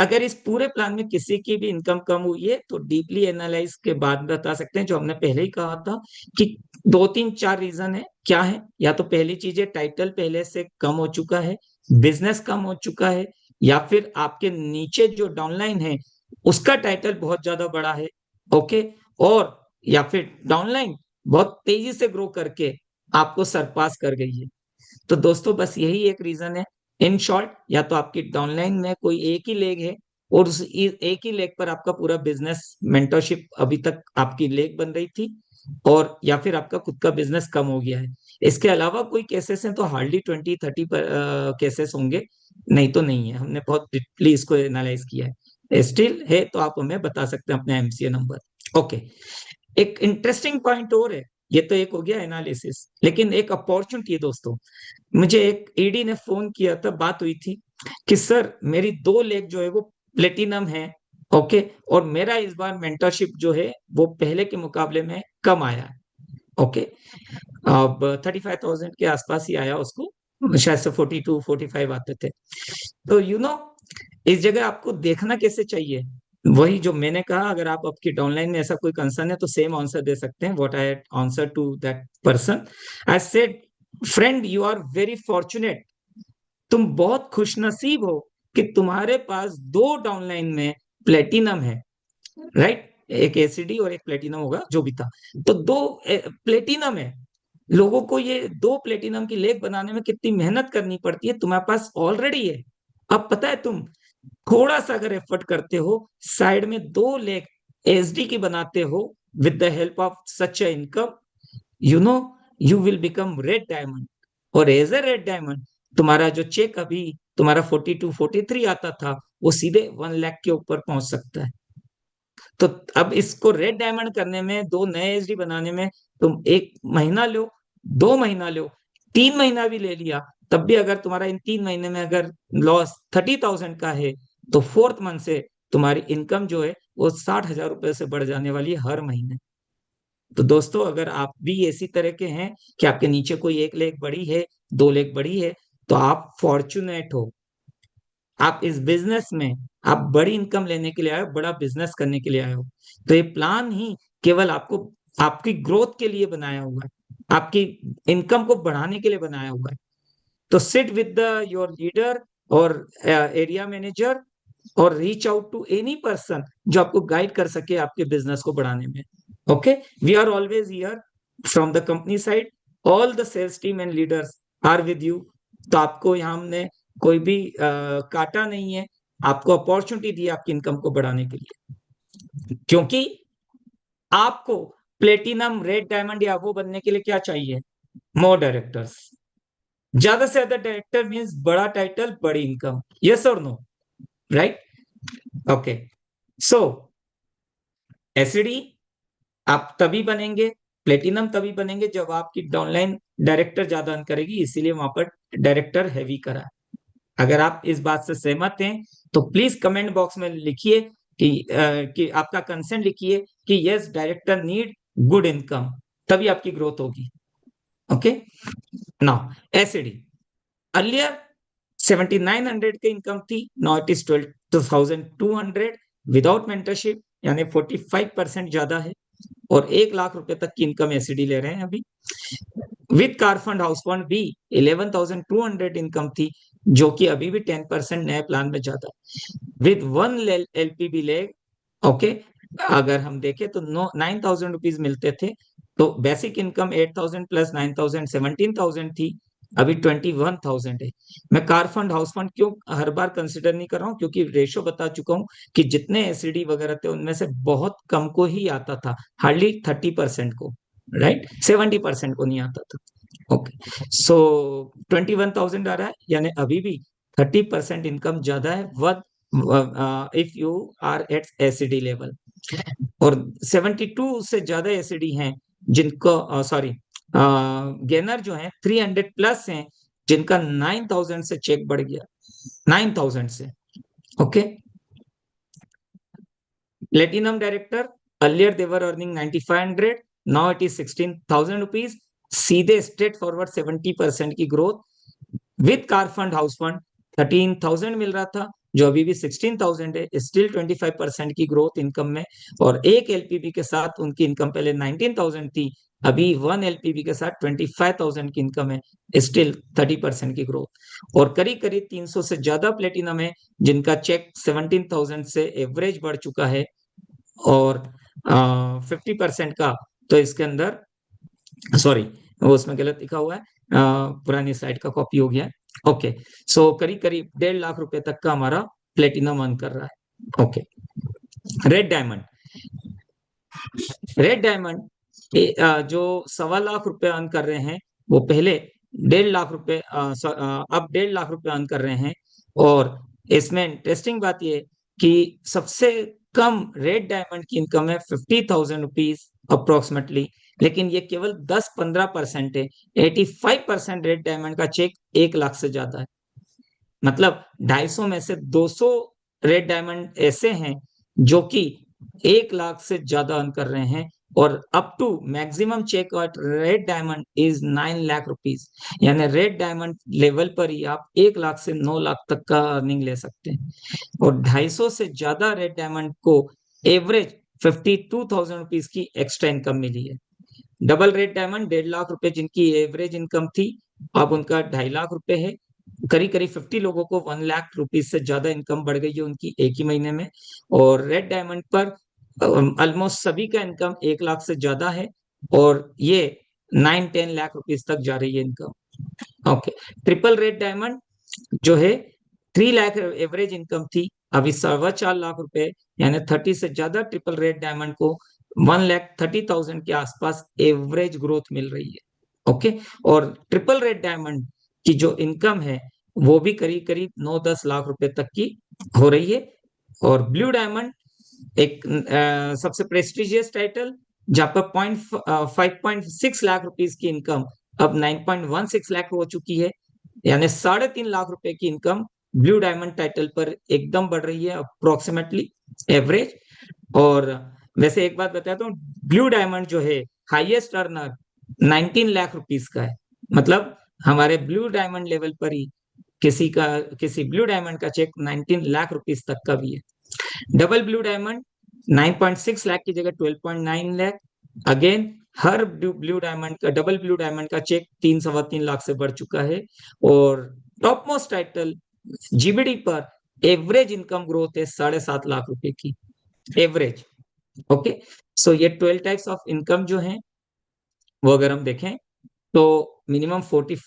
अगर इस पूरे प्लान में किसी की भी इनकम कम हुई है तो डीपली एनालाइज के बाद बता सकते हैं, जो हमने पहले ही कहा था कि 2-3-4 रीजन है। क्या है? या तो पहली चीज है टाइटल पहले से कम हो चुका है, बिजनेस कम हो चुका है, या फिर आपके नीचे जो डाउनलाइन है उसका टाइटल बहुत ज्यादा बड़ा है, ओके, और या फिर डाउनलाइन बहुत तेजी से ग्रो करके आपको सरपास कर गई है। तो दोस्तों बस यही एक रीजन है। इन शॉर्ट, या तो आपकी डाउनलाइन में कोई एक ही लेग है और उस एक ही लेग पर आपका पूरा बिजनेस मेंटरशिप अभी तक आपकी लेग बन रही थी, और या फिर आपका खुद का बिजनेस कम हो गया है। इसके अलावा कोई केसेस हैं तो हार्डली 20-30 केसेस होंगे, नहीं तो नहीं है। हमने बहुत डीपली इसको एनालाइज किया है। स्टिल है तो आप हमें बता सकते हैं अपने एमसीए नंबर। ओके, एक इंटरेस्टिंग पॉइंट और है। ये तो एक हो गया एनालिसिस, लेकिन एक अपॉर्चुनिटी है दोस्तों। मुझे एक ईडी ने फोन किया था, बात हुई थी कि सर मेरी 2 लेग जो है वो प्लेटिनम है, ओके, और मेरा इस बार मेंटरशिप जो है वो पहले के मुकाबले में कम आया है, ओके। अब 35,000 के आसपास ही आया उसको, शायद से 42-45 आते थे। तो इस जगह आपको देखना कैसे चाहिए, वही जो मैंने कहा, अगर आप आपकी डाउनलाइन में ऐसा कोई कंसर्न है तो सेम आंसर दे सकते हैं what I answer to that person. I said, friend you are very fortunate, तुम बहुत खुशनसीब हो कि तुम्हारे पास 2 डाउनलाइन में प्लेटिनम है, राइट। एक एसिडी और एक प्लेटिनम होगा, जो भी था। तो 2 प्लेटिनम है। लोगों को ये 2 प्लेटिनम की लेग बनाने में कितनी मेहनत करनी पड़ती है, तुम्हारे पास ऑलरेडी है। अब पता है, तुम थोड़ा सा अगर एफर्ट करते हो, साइड में 2 लेग एसडी की बनाते हो, with the help of such a income, you know you will become red diamond. और एज ए रेड डायमंड, तुम्हारा जो चेक अभी तुम्हारा 42-43 आता था, वो सीधे 1 लाख के ऊपर पहुंच सकता है। तो अब इसको रेड डायमंड करने में, 2 नए एसडी बनाने में, तुम 1 महीना लो, 2 महीना लो, 3 महीना भी ले लिया, तब भी अगर तुम्हारा इन 3 महीने में अगर लॉस 30,000 का है, तो 4th मंथ से तुम्हारी इनकम जो है वो 60,000 रुपए से बढ़ जाने वाली है हर महीने। तो दोस्तों अगर आप भी इसी तरह के हैं कि आपके नीचे कोई 1 लेग बड़ी है, 2 लेग बड़ी है, तो आप फॉर्चुनेट हो। आप इस बिजनेस में आप बड़ी इनकम लेने के लिए आए हो, बड़ा बिजनेस करने के लिए आए हो। तो ये प्लान ही केवल आपको आपकी ग्रोथ के लिए बनाया हुआ है, आपकी इनकम को बढ़ाने के लिए बनाया हुआ है। तो sit with the your leader और एरिया मैनेजर, और reach out to any person जो आपको गाइड कर सके आपके बिजनेस को बढ़ाने में। Okay, we are always here from the company side, all the sales team and leaders are with you. तो आपको यहाँ हमने कोई भी काटा नहीं है, आपको अपॉर्चुनिटी दी है आपकी इनकम को बढ़ाने के लिए। क्योंकि आपको प्लेटिनम, रेड डायमंड या वो बनने के लिए क्या चाहिए? मोर डायरेक्टर्स। ज्यादा से ज्यादा डायरेक्टर मीन्स बड़ा टाइटल, बड़ी इनकम। यस और नो? राइट। ओके, सो एसिडी आप तभी बनेंगे, प्लेटिनम तभी बनेंगे जब आपकी डाउनलाइन डायरेक्टर ज्यादा अर्न करेगी, इसीलिए वहां पर डायरेक्टर हैवी करा। अगर आप इस बात से सहमत हैं तो प्लीज कमेंट बॉक्स में लिखिए कि आपका कंसेंट लिखिए कि yes, director need good income, तभी आपकी ग्रोथ होगी। ओके, नाउ एसिडी अर्लियर 7,900 की इनकम थी, now it is 12,200 without mentorship, यानी 45% ज्यादा है। और 1 लाख रुपए तक की इनकम एसिडी ले रहे हैं अभी। With car fund house fund भी 11,200 इनकम थी, जो कि अभी भी 10% नए प्लान में ज्यादा। विद 1 LPB लेग, ओके, अगर हम देखें तो 9,000 रुपीज मिलते थे, तो बेसिक इनकम 8,000 प्लस 9,000 17,000 थी, अभी 21,000 है। मैं कार फंड हाउस फंड क्यों हर बार कंसिडर नहीं कर रहा हूँ, क्योंकि रेशो बता चुका हूँ कि जितने एसडी वगैरह थे उनमें से बहुत कम को ही आता था, हार्डली 30% को, राइट, 70% को नहीं आता था। ओके, सो 21,000 आ रहा है, यानी अभी भी 30% इनकम ज्यादा है वध if you are at SD level. और 72 से ज्यादा एसिडी हैं जिनको, सॉरी, गेनर जो है 300 प्लस हैं, जिनका 9,000 से चेक बढ़ गया, 9,000 से। Okay, platinum director earlier they were earning 9,500, now it is 16,000 rupees, सीधे स्ट्रेट फॉरवर्ड 70% की growth. With car fund house fund 13,000 मिल रहा था, जो अभी भी 16,000 है, स्टिल 25% की ग्रोथ इनकम में। और 1 LPB के साथ उनकी इनकम पहले 19,000 थी, अभी 1 LPB के साथ 25,000 की इनकम है, स्टिल 30% की ग्रोथ। और करीब करीब 300 से ज्यादा प्लेटिनम है जिनका चेक 17,000 से एवरेज बढ़ चुका है, और 50% का, तो इसके अंदर सॉरी उसमें गलत लिखा हुआ है, पुरानी साइड का कॉपी हो गया। ओके, सो करीब करीब 1.5 लाख रुपए तक का हमारा प्लेटिनम अर्न कर रहा है। Okay, red diamond, red diamond जो 1.25 लाख रुपए अर्न कर रहे हैं, वो पहले 1.5 लाख रुपए अब 1.5 लाख रुपए अर्न कर रहे हैं। और इसमें इंटरेस्टिंग बात यह कि सबसे कम रेड डायमंड की इनकम है 50,000 रुपीज अप्रोक्सीमेटली, लेकिन ये केवल 10-15% है। 85% रेड डायमंड का चेक 1 लाख से ज्यादा है। मतलब 250 में से 200 रेड डायमंड ऐसे हैं जो कि 1 लाख से ज्यादा अर्न कर रहे हैं। और up to maximum check at red diamond is 9 lakh rupees, यानी रेड डायमंड लेवल पर ही आप 1 लाख से 9 लाख तक का अर्निंग ले सकते हैं। और 250 से ज्यादा रेड डायमंड को एवरेज 52,000 रुपीज की एक्स्ट्रा इनकम मिली है। डबल रेड डायमंड 1.5 लाख रुपए जिनकी एवरेज इनकम थी, अब उनका 2.5 लाख रुपए है। करीब करीब 50 लोगों को 1 लाख रुपीज से ज्यादा इनकम बढ़ गई है उनकी एक ही महीने में। और रेड डायमंड पर ऑलमोस्ट सभी का इनकम 1 लाख से ज्यादा है, और ये 9-10 लाख रुपीज तक जा रही है income. Okay, triple red diamond जो है 3 लाख एवरेज इनकम थी, अभी 4.25 लाख रुपए, यानी 30 से ज्यादा ट्रिपल रेड डायमंड को 1,30,000 के आसपास एवरेज ग्रोथ मिल रही है। ओके, और ट्रिपल रेड डायमंड की जो इनकम है वो भी करीब करीब 9-10 लाख रुपए तक की हो रही है। और ब्लू डायमंड एक सबसे प्रेस्टिजियस टाइटल, जहां पर 5.6 लाख रुपीज की इनकम अब 9.16 लाख हो चुकी है, यानी 3.5 लाख रुपए की इनकम ब्लू डायमंड टाइटल पर एकदम बढ़ रही है अप्रोक्सीमेटली एवरेज। और वैसे एक बात बताता हूँ, ब्लू डायमंड जो है हाईएस्ट अर्नर 19 लाख रुपीज का है। मतलब हमारे ब्लू डायमंड लेवल पर ही किसी ब्लू डायमंड का चेक 19 लाख रुपीज तक का भी है। डबल ब्लू डायमंड 9.6 लाख की जगह 12.9 लाख। अगेन हर ब्लू डायमंड का, डबल ब्लू डायमंड का चेक 3-3.25 लाख से बढ़ चुका है। और टॉप मोस्ट टाइटल जीबीडी पर एवरेज इनकम ग्रोथ है 7.5 लाख रुपए की एवरेज। ओके, सो ये 12 टाइप्स ऑफ इनकम जो है वो अगर हम देखें तो मिनिमम 44,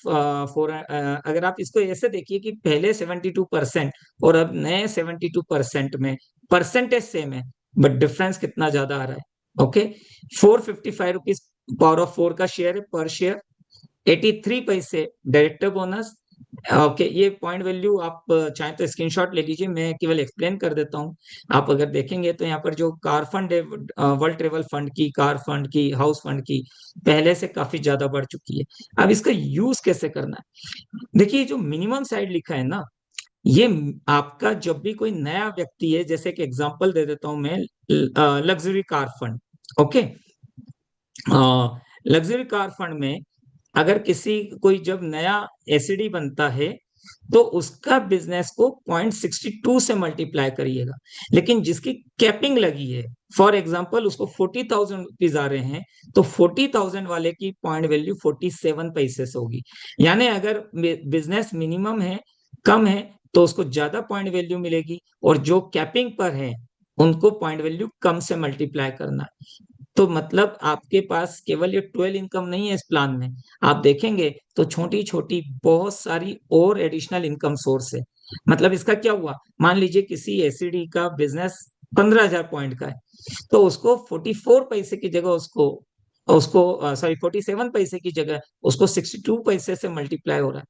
अगर आप इसको ऐसे देखिए कि पहले 72% और अब नए 72% में परसेंटेज सेम है, बट डिफरेंस कितना ज्यादा आ रहा है। ओके, 455 रुपीज पावर ऑफ 4 का शेयर है पर शेयर, 83 पैसे डायरेक्टर बोनस। ओके, ये पॉइंट वैल्यू आप चाहें तो स्क्रीनशॉट ले लीजिए, मैं केवल एक्सप्लेन कर देता हूँ। आप अगर देखेंगे तो यहाँ पर जो कार फंड है, वर्ल्ड ट्रेवल फंड की, कार फंड की, हाउस फंड की पहले से काफी ज्यादा बढ़ चुकी है। अब इसका यूज कैसे करना है, देखिए जो मिनिमम साइड लिखा है ना, ये आपका जब भी कोई नया व्यक्ति है, जैसे कि एग्जांपल दे देता हूं मैं, luxury car fund. Okay, luxury car fund में अगर कोई जब नया एसडी बनता है तो उसका बिजनेस को 0.62 से मल्टीप्लाई करिएगा। लेकिन जिसकी कैपिंग लगी है, फॉर एग्जांपल उसको 40,000 रुपीज आ रहे हैं, तो 40,000 वाले की पॉइंट वैल्यू 47 पैसे से होगी। यानी अगर बिजनेस मिनिमम है, कम है, तो उसको ज्यादा पॉइंट वैल्यू मिलेगी, और जो कैपिंग पर है उनको पॉइंट वैल्यू कम से मल्टीप्लाई करना है। तो मतलब आपके पास केवल ये 12 इनकम नहीं है इस प्लान में, आप देखेंगे तो छोटी छोटी बहुत सारी और एडिशनल इनकम सोर्स है। मतलब इसका क्या हुआ, मान लीजिए किसी एसईडी का बिजनेस 15,000 पॉइंट का है, तो उसको 44 पैसे की जगह उसको उसको 47 पैसे की जगह उसको 62 पैसे से मल्टीप्लाई हो रहा है।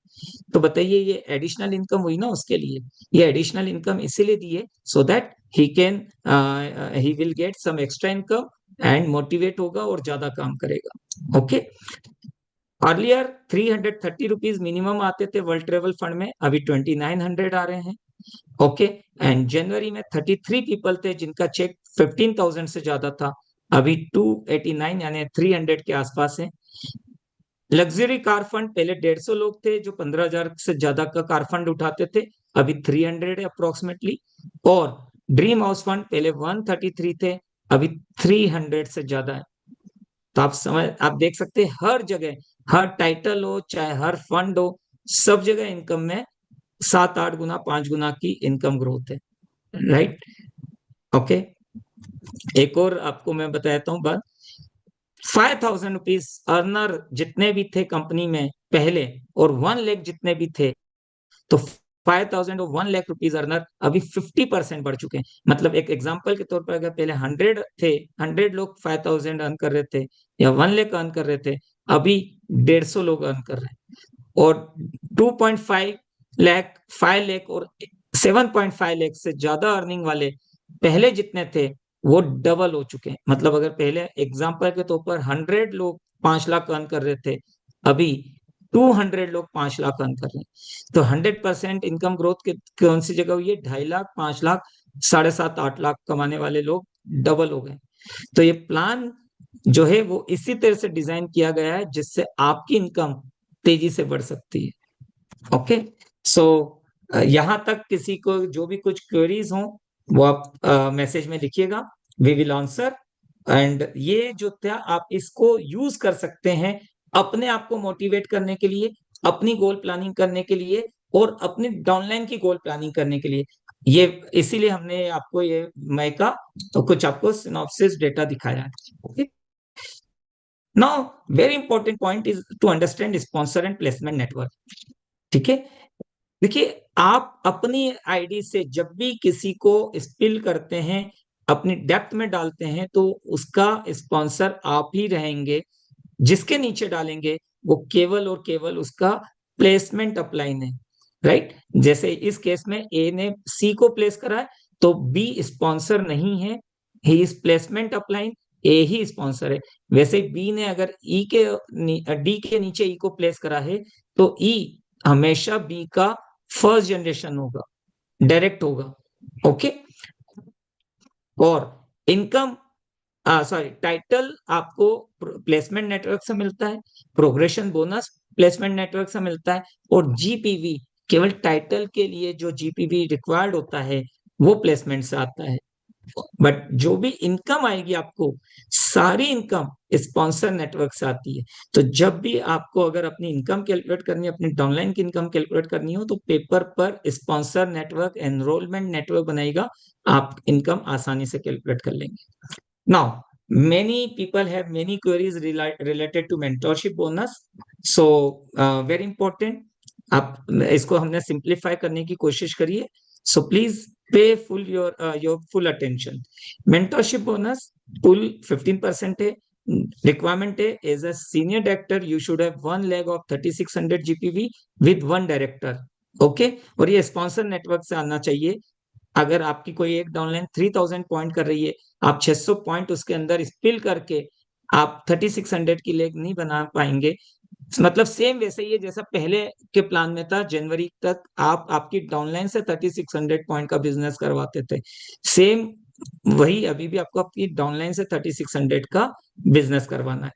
तो बताइए, ये एडिशनल इनकम हुई ना उसके लिए। ये एडिशनल इनकम इसीलिए दी है so that he will get some extra income and motivate होगा और ज्यादा काम करेगा। ओके, अर्लियर 330 रुपीज मिनिमम आते थे वर्ल्ड ट्रेवल फंड में, अभी 2900 आ रहे हैं। ओके, एंड जनवरी में 33 पीपल थे जिनका चेक 15,000 से ज्यादा था, अभी 289 यानी 300 के आसपास है। लग्जरी कार फंड पहले 150 लोग थे जो 15,000 से ज्यादा का कार फंड उठाते थे, अभी 300 है अप्रोक्सीमेटली। और ड्रीम हाउस फंड पहले 133 थे, अभी 300 से ज्यादा है। तो आप देख सकते हैं हर जगह, हर टाइटल हो चाहे हर फंड हो, सब जगह इनकम में 7-8 गुना 5 गुना की इनकम ग्रोथ है। Right, okay. एक और आपको मैं बताता हूँ बात। 5,000 रुपीज अर्नर जितने भी थे कंपनी में पहले, और 1 लाख जितने भी थे, तो 5,000 और 1 लाख रुपीज अर्नर अभी 50% बढ़ चुके हैं। मतलब एक एग्जांपल के तौर पर अगर पहले 100 थे, 100 लोग 5,000 अर्न कर रहे थे या 1 लाख अर्न कर रहे थे, अभी 150 लोग अर्न कर रहे हैं। और 2.5 लाख, 5 लाख और 7.5 लाख से ज्यादा अर्निंग वाले पहले जितने थे वो डबल हो चुके हैं। मतलब अगर पहले एग्जांपल के तौर पर 100 लोग 5 लाख अर्न कर रहे थे, अभी 200 लोग 5 लाख अर्न कर रहे हैं। तो 100% इनकम ग्रोथ के कौन सी जगह हुई है? 2.5 लाख, 5 लाख, 7.5, 8 लाख कमाने वाले लोग डबल हो गए। तो ये प्लान जो है वो इसी तरह से डिजाइन किया गया है जिससे आपकी इनकम तेजी से बढ़ सकती है। ओके, सो यहां तक किसी को जो भी कुछ क्वेरीज हो वो आप मैसेज में लिखिएगा, वी विल आंसर। एंड ये जो था आप इसको यूज कर सकते हैं अपने आप को मोटिवेट करने के लिए, अपनी गोल प्लानिंग करने के लिए, और अपनी डाउनलाइन की गोल प्लानिंग करने के लिए। ये इसीलिए हमने आपको ये मैका तो कुछ आपको सिनॉप्सिस डेटा दिखाया है। Okay, now very important point is to understand sponsor and placement network. ठीक है, देखिए, आप अपनी आईडी से जब भी किसी को स्पिल करते हैं, अपनी डेप्थ में डालते हैं, तो उसका स्पॉन्सर आप ही रहेंगे। जिसके नीचे डालेंगे वो केवल और केवल उसका प्लेसमेंट अपलाइन है, राइट। जैसे इस केस में ए ने सी को प्लेस करा है, तो बी स्पॉन्सर नहीं है, he is placement upline, A he sponsor है। वैसे बी ने अगर ई के डी के नीचे ई को प्लेस करा है, तो ई हमेशा बी का फर्स्ट जनरेशन होगा, डायरेक्ट होगा। ओके, और इनकम सॉरी टाइटल आपको प्लेसमेंट नेटवर्क से मिलता है, प्रोग्रेशन बोनस प्लेसमेंट नेटवर्क से मिलता है, और जीपीवी केवल टाइटल के लिए जो जीपीवी रिक्वायर्ड होता है वो प्लेसमेंट से आता है। बट जो भी इनकम आएगी आपको, सारी इनकम स्पॉन्सर नेटवर्क से आती है। तो जब भी आपको अगर अपनी इनकम कैलकुलेट करनी है, अपनी डाउनलाइन की इनकम कैलकुलेट करनी हो, तो पेपर पर स्पॉन्सर नेटवर्क, एनरोलमेंट नेटवर्क बनाएगा, आप इनकम आसानी से कैलकुलेट कर लेंगे। Now, many people have many queries related to mentorship bonus. So, very important. आप इसको हमने सिंप्लीफाई करने की कोशिश करिए। So please pay your full attention. Mentorship bonus full 15% है। Requirement है, as a senior director you should have 1 lakh of 3600 GPV with one director. Okay, और ये स्पॉन्सर नेटवर्क से आना चाहिए। अगर आपकी कोई एक डाउनलाइन 3000 पॉइंट कर रही है, आप 600 पॉइंट उसके अंदर स्पिल करके आप 3600 की लेग नहीं बना पाएंगे। मतलब सेम वैसे ही है जैसा पहले के प्लान में था, जनवरी तक आप आपकी डाउनलाइन से 3600 पॉइंट का बिजनेस करवाते थे। सेम वही अभी भी आपको आपकी डाउनलाइन से 3600 का बिजनेस करवाना है।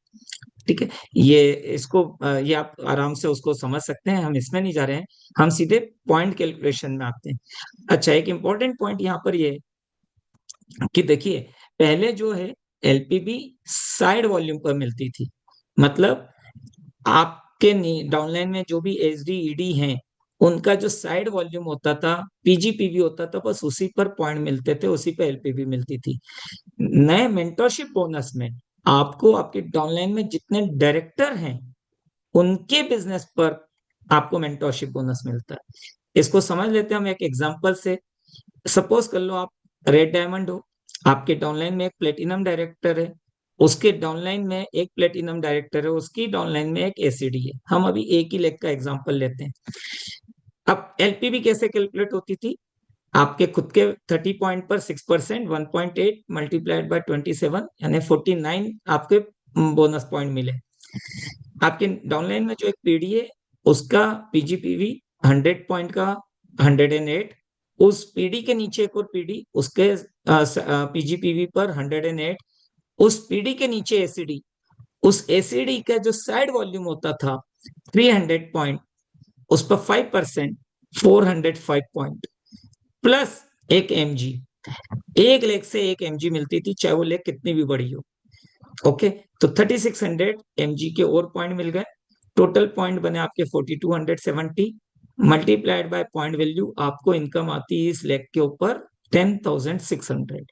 ठीक है, ये इसको ये आप आराम से उसको समझ सकते हैं, हम इसमें नहीं जा रहे हैं, हम सीधे पॉइंट कैलकुलेशन में आते हैं। अच्छा, एक इंपॉर्टेंट पॉइंट यहाँ पर ये कि देखिए, पहले जो है एलपीबी साइड वॉल्यूम पर मिलती थी। मतलब आपके डाउनलाइन में जो भी एचडी ईडी हैं, उनका जो साइड वॉल्यूम होता था, पीजीपीवी होता था, बस उसी पर पॉइंट मिलते थे, उसी पर एलपीबी मिलती थी। नए मेंटरशिप बोनस में आपको आपके डाउनलाइन में जितने डायरेक्टर हैं उनके बिजनेस पर आपको मेंटरशिप बोनस मिलता है। इसको समझ लेते हैं हम एक एग्जांपल से। सपोज कर लो आप रेड डायमंड हो, आपके डाउनलाइन में एक प्लेटिनम डायरेक्टर है, उसके डाउनलाइन में एक प्लेटिनम डायरेक्टर है, उसकी डाउनलाइन में एक एसीडी है। हम अभी एक ही लेग का एग्जांपल लेते हैं। अब एलपीबी कैसे कैलकुलेट होती थी? आपके खुद के 30 पॉइंट पर 6%, 1.8 मल्टीप्लाइड बाय 27 यानी 49 आपके बोनस पॉइंट मिले। आपके डाउनलाइन में जो एक पीडी है उसका पीजीपीवी 100 पॉइंट का 108, उस पीडी के नीचे एक और पीडी, उसके पीजीपीवी पर 108, उस पीडी के नीचे एसीडी, उस एसीडी का जो साइड वॉल्यूम होता था 300 पॉइंट, उस पर 5%, 405 पॉइंट, प्लस एक एमजी। एक लेग से एक एमजी मिलती थी, चाहे वो लेग कितनी भी बड़ी हो। ओके, तो 3600 एमजी के और पॉइंट मिल गए। टोटल पॉइंट बने आपके 4270 मल्टीप्लाइड बाय पॉइंट वैल्यू, आपको इनकम आती है इस लेग के ऊपर 10,600।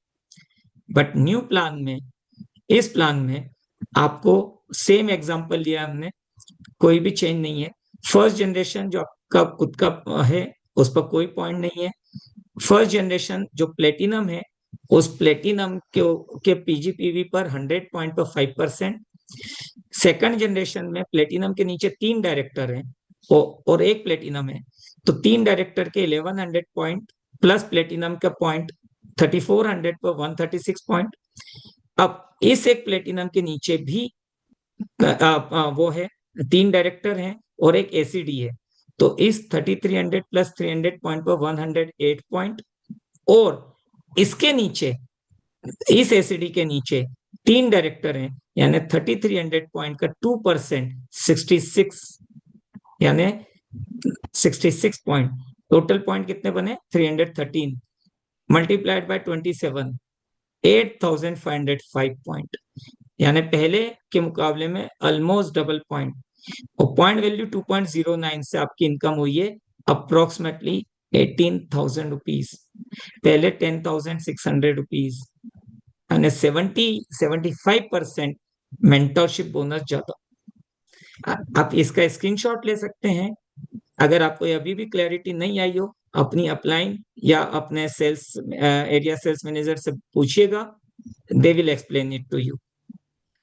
बट न्यू प्लान में, इस प्लान में आपको सेम एग्जांपल लिया हमने, कोई भी चेंज नहीं है। फर्स्ट जनरेशन जो आपका खुद का है उस पर कोई पॉइंट नहीं है। फर्स्ट जनरेशन जो प्लेटिनम है, उस प्लेटिनम के पीजीपीवी पर 100 पॉइंट पर 5%। सेकंड जनरेशन में प्लेटिनम के नीचे 3 डायरेक्टर हैं और एक प्लेटिनम है, तो 3 डायरेक्टर के 1100 पॉइंट प्लस प्लेटिनम का पॉइंट 3400 पर 136 पॉइंट। अब इस एक प्लेटिनम के नीचे भी वो है, 3 डायरेक्टर हैं और एक एसीडी है, तो इस 3300 प्लस 300 पॉइंट पर 108 पॉइंट। और इसके नीचे, इस एसीडी के नीचे 3 डायरेक्टर हैं, यानी 3300 पॉइंट का 2% 66, यानी 66 पॉइंट। टोटल पॉइंट कितने बने? 313 मल्टीप्लाइड बाय 27, 8505 पॉइंट, यानी पहले के मुकाबले में ऑलमोस्ट डबल पॉइंट। और पॉइंट वैल्यू 2.09 से आपकी इनकम हुई है अप्रोक्सीमेटली 18,000 रुपीज, पहले 10,600 रुपीज, यानी 75% मेंटरशिप बोनस ज्यादा। आप इसका स्क्रीनशॉट ले सकते हैं। अगर आपको अभी भी क्लैरिटी नहीं आई हो, अपनी अपलाइन या अपने सेल्स एरिया सेल्स मैनेजर से पूछिएगा, they will explain it to you.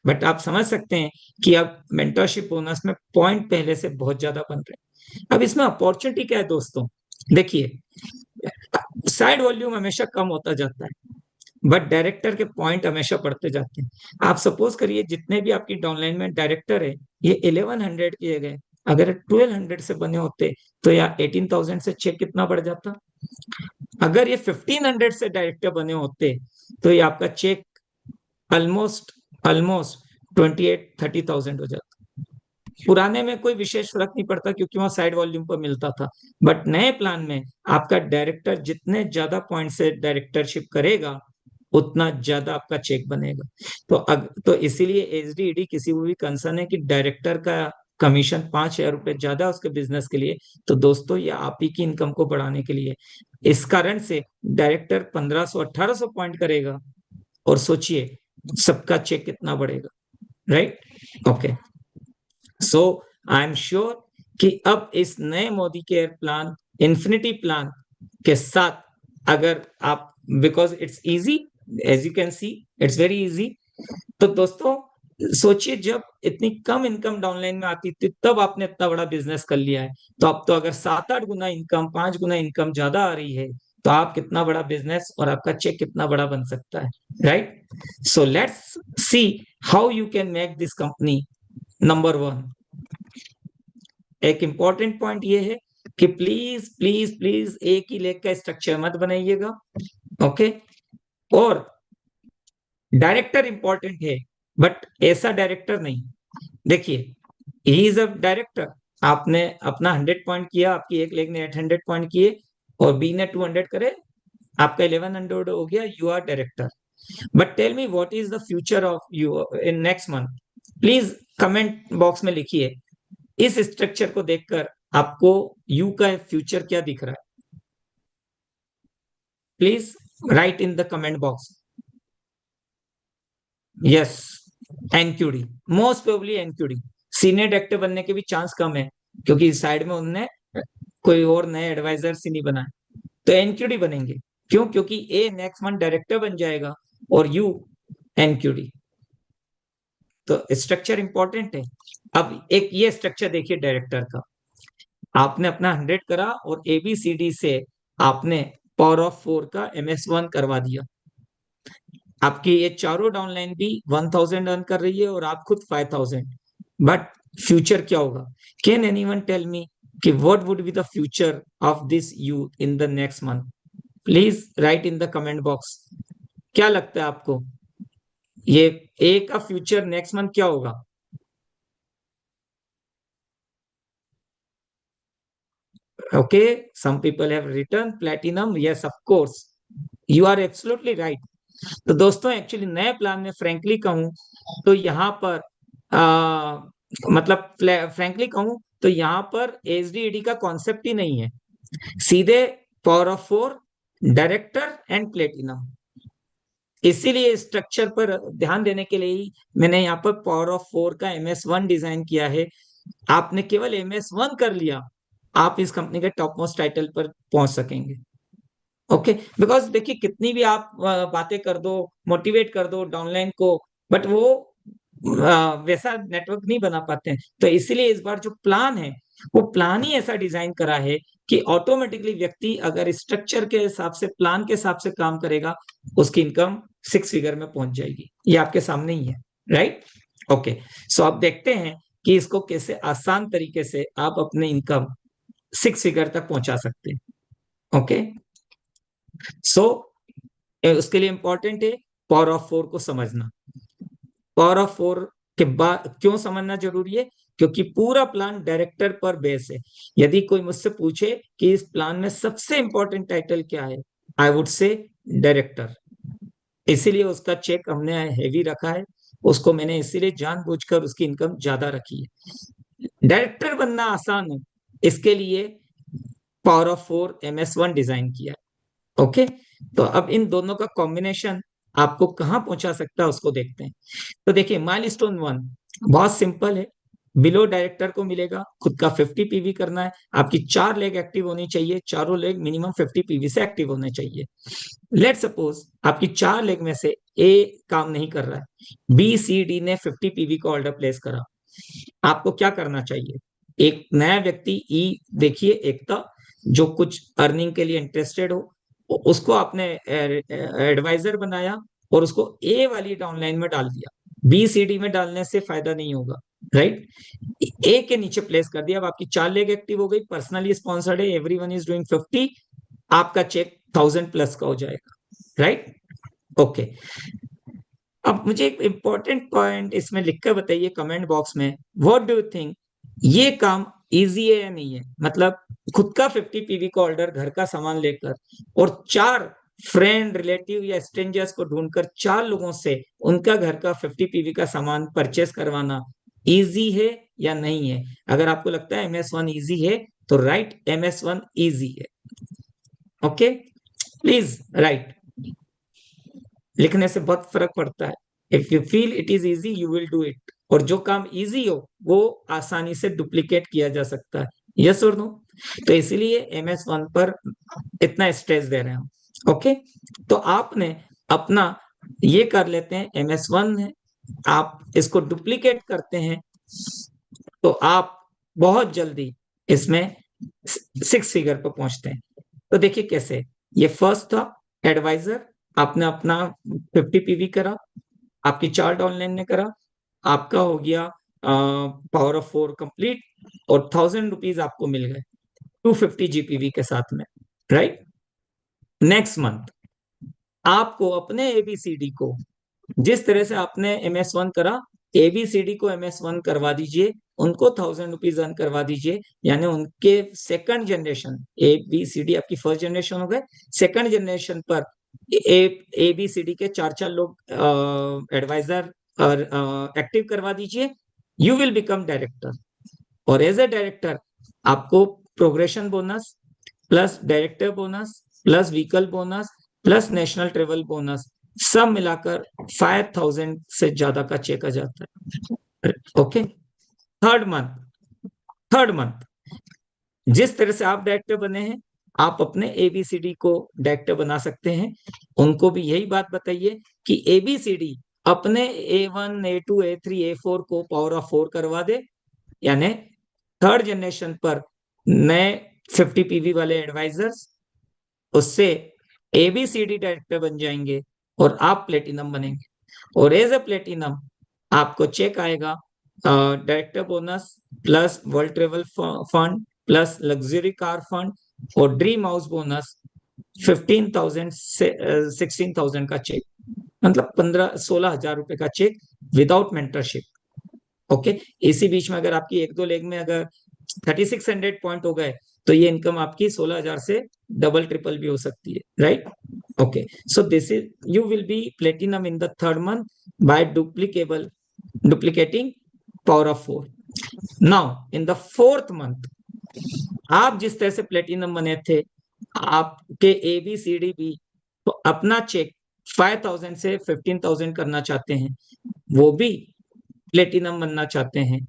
But आप समझ सकते हैं कि अब मेंटरशिप बोनस में पॉइंट पहले से बहुत ज्यादा बन रहे हैं। अब इसमें अपॉर्चुनिटी क्या है दोस्तों? देखिए, साइड वॉल्यूम हमेशा कम होता जाता है, बट डायरेक्टर के पॉइंट हमेशा बढ़ते जाते हैं। आप सपोज करिए जितने भी आपकी डाउनलाइन में डायरेक्टर है, ये 1100 किए गए, अगर 1200 से बने होते तो या 18,000 से चेक कितना बढ़ जाता। अगर ये 1500 से डायरेक्टर बने होते तो ये आपका चेक ऑलमोस्ट 28-30,000 हो जाता। पुराने में कोई विशेष फर्क नहीं पड़ता क्योंकि वहां साइड वॉल्यूम पर मिलता था, बट नए प्लान में आपका डायरेक्टर जितने ज्यादा पॉइंट से डायरेक्टरशिप करेगा उतना ज्यादा आपका चेक बनेगा। तो इसीलिए एसडीईडी किसी को भी कंसर्न है कि डायरेक्टर का कमीशन 5,000 रुपए ज्यादा उसके बिजनेस के लिए, तो दोस्तों ये आप ही की इनकम को बढ़ाने के लिए। इस कारण से डायरेक्टर 1500-1800 पॉइंट करेगा और सोचिए सबका चेक कितना बढ़ेगा, right? Okay, so I am sure कि अब इस नए Modi care plan, infinity plan के साथ अगर आप, because it's easy, as you can see it's very easy. तो दोस्तों सोचिए, जब इतनी कम इनकम डाउनलाइन में आती थी तब आपने इतना बड़ा बिजनेस कर लिया है, तो अब तो अगर 7-8 गुना इनकम, 5 गुना इनकम ज्यादा आ रही है, तो आप कितना बड़ा बिजनेस और आपका चेक कितना बड़ा बन सकता है, right? So let's see how you can make this company number 1। एक इंपॉर्टेंट पॉइंट ये है कि प्लीज प्लीज प्लीज एक ही लेग का स्ट्रक्चर मत बनाइएगा, ओके? और डायरेक्टर इंपॉर्टेंट है, बट ऐसा डायरेक्टर नहीं। देखिए, ही इज अ डायरेक्टर, आपने अपना 100 पॉइंट किया, आपकी एक लेग ने 800 पॉइंट किए और बी ने 200 करे, आपका 1100 हो गया, you are director. But tell me what is the future of you in next month? Please comment box में लिखिए, इस स्ट्रक्चर को देखकर आपको यू का फ्यूचर क्या दिख रहा है? Please write in the comment box. Yes, NQD, most probably NQD. Senior director बनने के भी चांस कम है क्योंकि साइड में उनने कोई और नए एडवाइजर ही नहीं बनाए, तो एनक्यूडी बनेंगे। क्यों? क्योंकि ए नेक्स्ट मंथ डायरेक्टर बन जाएगा और यू एनक्यूडी। तो स्ट्रक्चर इंपॉर्टेंट है। अब एक ये स्ट्रक्चर देखिए डायरेक्टर का, आपने अपना 100 करा और एबीसीडी से आपने पावर ऑफ 4 का MS1 करवा दिया। आपकी ये चारों डाउनलाइन भी 1000 अर्न कर रही है और आप खुद 5000। बट फ्यूचर क्या होगा? कैन एनीवन टेल मी कि what would be the future of this you in the next month? Please write in the comment box. क्या लगता है आपको, ये ए का फ्यूचर नेक्स्ट मंथ क्या होगा? Okay, some people have written platinum. Yes, of course, you are absolutely right. तो दोस्तों एक्चुअली नए प्लान में फ्रैंकली कहूं तो यहाँ पर मतलब फ्रैंकली कहूं तो यहाँ पर एसडीईडी का कॉन्सेप्ट ही नहीं है, सीधे power of 4, director and platinum, इसीलिए स्ट्रक्चर पर ध्यान देने के लिए ही मैंने यहाँ पर पावर ऑफ 4 का MS1 डिजाइन किया है। आपने केवल MS1 कर लिया, आप इस कंपनी के टॉप मोस्ट टाइटल पर पहुंच सकेंगे। ओके, बिकॉज देखिए कितनी भी आप बातें कर दो, मोटिवेट कर दो डाउनलाइन को, बट वो वैसा नेटवर्क नहीं बना पाते हैं। तो इसीलिए इस बार जो प्लान है, वो प्लान ही ऐसा डिजाइन करा है कि ऑटोमेटिकली व्यक्ति अगर स्ट्रक्चर के हिसाब से, प्लान के हिसाब से काम करेगा, उसकी इनकम 6 फिगर में पहुंच जाएगी। ये आपके सामने ही है, राइट? ओके, सो आप देखते हैं कि इसको कैसे आसान तरीके से आप अपने इनकम 6 फिगर तक पहुंचा सकते हैं। ओके, सो उसके लिए इंपॉर्टेंट है पावर ऑफ 4 को समझना। पावर ऑफ 4 के बाद क्यों समझना जरूरी है? क्योंकि पूरा प्लान डायरेक्टर पर बेस है। यदि कोई मुझसे पूछे कि इस प्लान में सबसे इंपॉर्टेंट टाइटल क्या है, आई वुड से डायरेक्टर। इसीलिए उसका चेक हमने हैवी रखा है, उसको मैंने इसीलिए जानबूझकर उसकी इनकम ज्यादा रखी है। डायरेक्टर बनना आसान है, इसके लिए पावर ऑफ 4 MS1 डिजाइन किया है। ओके, तो अब इन दोनों का कॉम्बिनेशन आपको कहां पहुंचा सकता है उसको देखते हैं। तो देखिए माइलस्टोन 1 बहुत सिंपल है। बिलो डायरेक्टर को मिलेगा खुद का 50 पीवी करना है, आपकी 4 लेग एक्टिव होनी चाहिए, चारों लेग मिनिमम 50 पीवी से एक्टिव होने चाहिए। लेट सपोज आपकी 4 लेग में से ए काम नहीं कर रहा है, B C D ने 50 पीवी का ऑर्डर प्लेस करा, आपको क्या करना चाहिए? एक नया व्यक्ति ई देखिए, एकता, जो कुछ अर्निंग के लिए इंटरेस्टेड हो, उसको आपने एडवाइजर बनाया और उसको ए वाली डाउनलाइन में डाल दिया। BCD में डालने से फायदा नहीं होगा, राइट? ए के नीचे प्लेस कर दिया, अब आपकी 4 लेग एक्टिव हो गई, पर्सनली स्पॉन्सर्ड है, एवरीवन इज डूइंग 50, आपका चेक 1000 प्लस का हो जाएगा, राइट? ओके, अब मुझे एक इंपॉर्टेंट पॉइंट इसमें लिखकर बताइए कमेंट बॉक्स में, व्हाट डू यू थिंक, ये काम इजी है या नहीं है? मतलब खुद का 50 पीवी का ऑर्डर घर का सामान लेकर और 4 फ्रेंड, रिलेटिव या स्ट्रेंजर्स को ढूंढकर 4 लोगों से उनका घर का 50 पीवी का सामान परचेस करवाना इजी है या नहीं है? अगर आपको लगता है MS1 इजी है तो राइट, MS1 इजी है। ओके, प्लीज राइट, लिखने से बहुत फर्क पड़ता है। If you feel it is easy you will do it, और जो काम इजी हो वो आसानी से डुप्लीकेट किया जा सकता है, यस और नो? तो इसीलिए MS1 पर इतना स्ट्रेस दे रहे हैं। ओके, तो आपने अपना ये कर लेते हैं, MS1 है, आप इसको डुप्लीकेट करते हैं तो आप बहुत जल्दी इसमें 6 फिगर पर पहुंचते हैं। तो देखिए कैसे, ये फर्स्ट था एडवाइजर, आपने अपना 50 पीवी करा, आपकी 4 डाउनलाइन ने करा, आपका हो गया पावर ऑफ 4 कंप्लीट, और 1000 रुपीज आपको मिल गए 250 GPV के साथ में, राइट? नेक्स्ट मंथ आपको अपने ABCD को, जिस तरह से आपने MS1 करा, ABCD को MS1 करवा दीजिए, उनको 1000 रुपीज अर्न करवा दीजिए, यानी उनके सेकंड जनरेशन, ABCD आपकी फर्स्ट जनरेशन हो गए, सेकंड जनरेशन पर ABCD के 4 लोग एडवाइजर और एक्टिव करवा दीजिए, यू विल बिकम डायरेक्टर। और एज ए डायरेक्टर आपको progression bonus plus director bonus plus vehicle bonus plus national travel bonus सब मिलाकर 5000 से ज्यादा का चेक आ जाता है। ओके, थर्ड मंथ जिस तरह से आप डायरेक्टर बने हैं, आप अपने ABCD को डायरेक्टर बना सकते हैं। उनको भी यही बात बताइए कि ABCD अपने A1 A2 A3 A4 को पावर ऑफ 4 करवा दे, यानी थर्ड जनरेशन पर नए 50 पीवी वाले एडवाइजर्स, उससे ABCD डायरेक्टर बन जाएंगे और आप प्लेटिनम बनेंगे। और एज ए प्लेटिनम आपको चेक आएगा director bonus plus world travel fund plus luxury car fund और ड्रीम हाउस बोनस 15,000 से 16,000 का चेक, मतलब 16,000 रुपए का चेक विदाउट मेंटरशिप। ओके, इसी बीच में अगर आपकी 1-2 लेग में अगर 3600 पॉइंट हो गए तो ये इनकम आपकी 16,000 से डबल ट्रिपल भी हो सकती है, right? Okay, so this is, you will be platinum in the third month by duplicating power of 4। Now in the fourth month आप जिस तरह से प्लेटिनम बने थे, आपके ABCD भी तो अपना चेक 5,000 से 15,000 करना चाहते हैं, वो भी प्लेटिनम बनना चाहते हैं।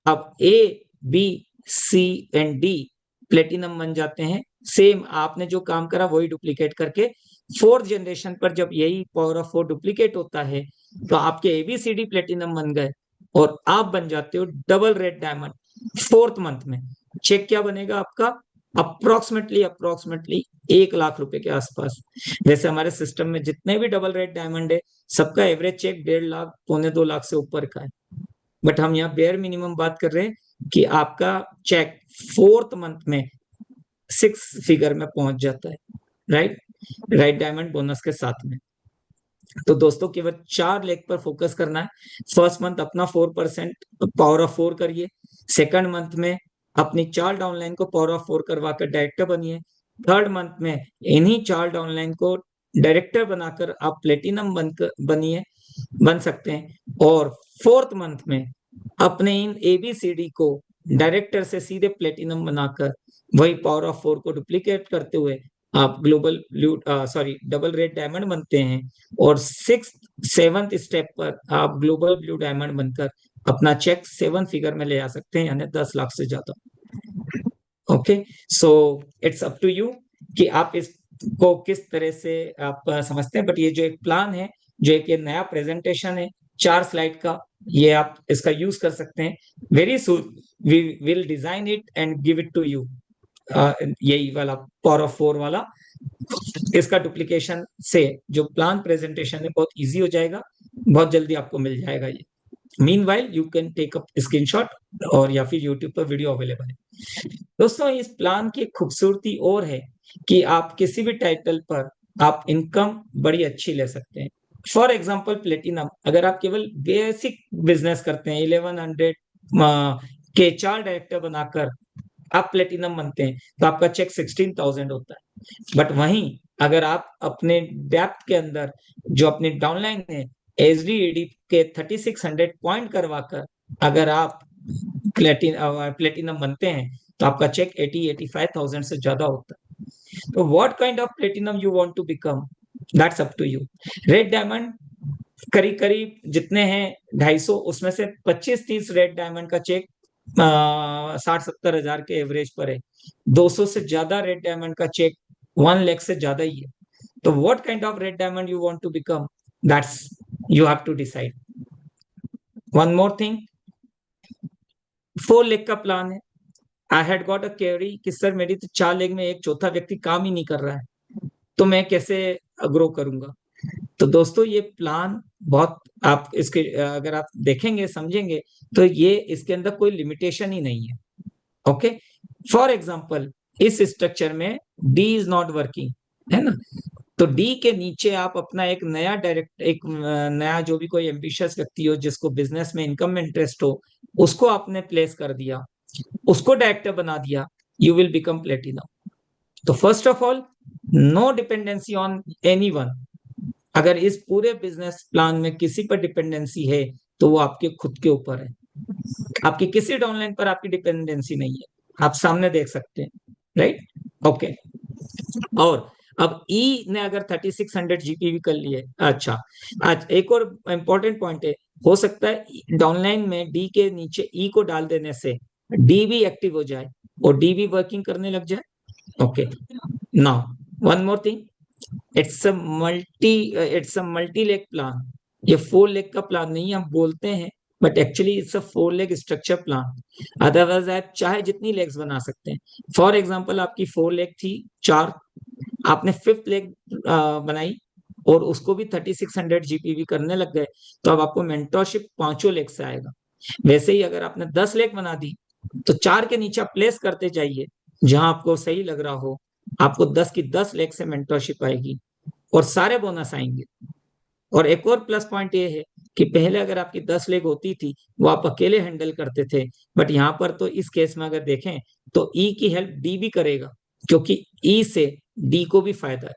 अब A, B, C and D platinum बन जाते हैं। सेम आपने जो काम करा वही डुप्लीकेट करके 4th जनरेशन पर जब यही पावर ऑफ 4 डुप्लीकेट होता है तो आपके एबीसीडी प्लेटिनम बन गए और आप बन जाते हो double red diamond 4th month में। चेक क्या बनेगा आपका? अप्रोक्सीमेटली 1 लाख रुपए के आसपास। वैसे हमारे सिस्टम में जितने भी डबल रेड डायमंड है सबका एवरेज चेक 1.5 लाख, 1.25 लाख से ऊपर का है। बट हम यहाँ बेयर मिनिमम बात कर रहे हैं कि आपका चेक 4th मंथ में 6 फिगर में पहुंच जाता है, राइट? राइट डायमंड बोनस के साथ में। तो दोस्तों केवल 4 लेग पर फोकस करना है। फर्स्ट मंथ अपना 4% पावर ऑफ 4 करिए। सेकंड मंथ में अपनी 4 डाउनलाइन को पावर ऑफ 4 करवा कर डायरेक्टर बनिए। थर्ड मंथ में इन्हीं 4 डाउनलाइन को डायरेक्टर बनाकर आप प्लेटिनम बन सकते हैं। और 4th मंथ में अपने इन एबीसीडी को डायरेक्टर से सीधे प्लेटिनम बनाकर वही पावर ऑफ 4 को डुप्लीकेट करते हुए आप डबल रेड डायमंड बनते हैं। और 6th-7th स्टेप पर आप ग्लोबल ब्लू डायमंड बनकर अपना चेक 7 फिगर में ले आ सकते हैं, यानी 10 लाख से ज्यादा। Okay, so it's up to you कि आप इसको किस तरह से आप समझते हैं। बट ये जो एक प्लान है, जो एक ये नया प्रेजेंटेशन है 4 स्लाइड का, ये आप इसका यूज कर सकते हैं। Very soon we will design it and give it to you. यही वाला पावर ऑफ 4 वाला, इसका डुप्लीकेशन से जो प्लान प्रेजेंटेशन है बहुत इजी हो जाएगा, बहुत जल्दी आपको मिल जाएगा ये। Meanwhile you can take up screenshot और या फिर यूट्यूब पर वीडियो अवेलेबल है। दोस्तों इस प्लान की खूबसूरती और है कि आप किसी भी टाइटल पर आप इनकम बड़ी अच्छी ले सकते हैं। फॉर एग्जाम्पल प्लेटिनम, अगर आप केवल बेसिक बिजनेस करते हैं 1100 के 4 डायरेक्टर बनाकर आप प्लेटिनम बनते हैं तो आपका चेक 16,000 होता है। बट वहीं अगर आप अपने डेप्थ के अंदर जो अपनी डाउनलाइन है एसडीएडी के 3600 पॉइंट करवाकर अगर आप प्लेटिनम बनते हैं तो आपका चेक 80-85,000 से ज्यादा होता है। तो what kind of platinum you want to become, that's up to you. Red diamond करीब करीब जितने हैं 250, उसमें से 25-30 रेड डायमंड का चेक 60-70 हजार के एवरेज पर है। 200 से ज्यादा रेड डायमंड का चेक 1 लाख से ज्यादा ही है। तो what kind of red diamond you want to become, that's you have to decide. One more thing, 4 lakh का प्लान है। I had got a query कि सर मेरी तो 4 लाख में एक चौथा व्यक्ति काम ही नहीं कर रहा है, तो मैं कैसे ग्रो करूंगा? तो दोस्तों ये प्लान बहुत, आप इसके अगर आप देखेंगे समझेंगे तो ये इसके अंदर कोई लिमिटेशन ही नहीं है। ओके, फॉर एग्जांपल इस स्ट्रक्चर में डी इज नॉट वर्किंग, है ना? तो डी के नीचे आप अपना एक नया जो भी कोई एम्बिशियस व्यक्ति हो जिसको बिजनेस में इनकम में इंटरेस्ट हो उसको आपने प्लेस कर दिया, उसको डायरेक्टर बना दिया, यू विल बिकम प्लेटिनम। तो first of all know dependency on anyone. अगर इस पूरे बिजनेस प्लान में किसी पर डिपेंडेंसी है तो वो आपके खुद के ऊपर है, आपकी किसी डाउनलाइन पर आपकी डिपेंडेंसी नहीं है, आप सामने देख सकते हैं, राइट? ओके, और अब ई ने अगर 3600 जीपीवी कर लिए, अच्छा आज एक और इंपॉर्टेंट पॉइंट है, हो सकता है डाउनलाइन में डी के नीचे ई को डाल देने से डी भी एक्टिव हो जाए और डी भी वर्किंग करने लग जाए। Okay, now one more thing, it's a multi leg plan. ये 4 लेग का प्लान नहीं है, हम बोलते हैं but actually it's a 4 leg structure plan. Otherwise आप चाहे जितनी लेग्स बना सकते हैं। फॉर एग्जांपल आपकी 4 लेग थी 4, आपने 5th लेग बनाई और उसको भी 3600 जीपीवी करने लग गए तो अब आपको मेंटरशिप 5 लेग से आएगा। वैसे ही अगर आपने 10 लेग बना दी तो 4 के नीचे आप प्लेस करते जाइए जहां आपको सही लग रहा हो, आपको 10 की 10 लेग से मेंटरशिप आएगी और सारे बोनस आएंगे। और एक और प्लस पॉइंट ये है कि पहले अगर आपकी 10 लेग होती थी वो आप अकेले हैंडल करते थे, बट यहाँ पर तो इस केस में अगर देखें तो ई की हेल्प डी भी करेगा क्योंकि ई से डी को भी फायदा है।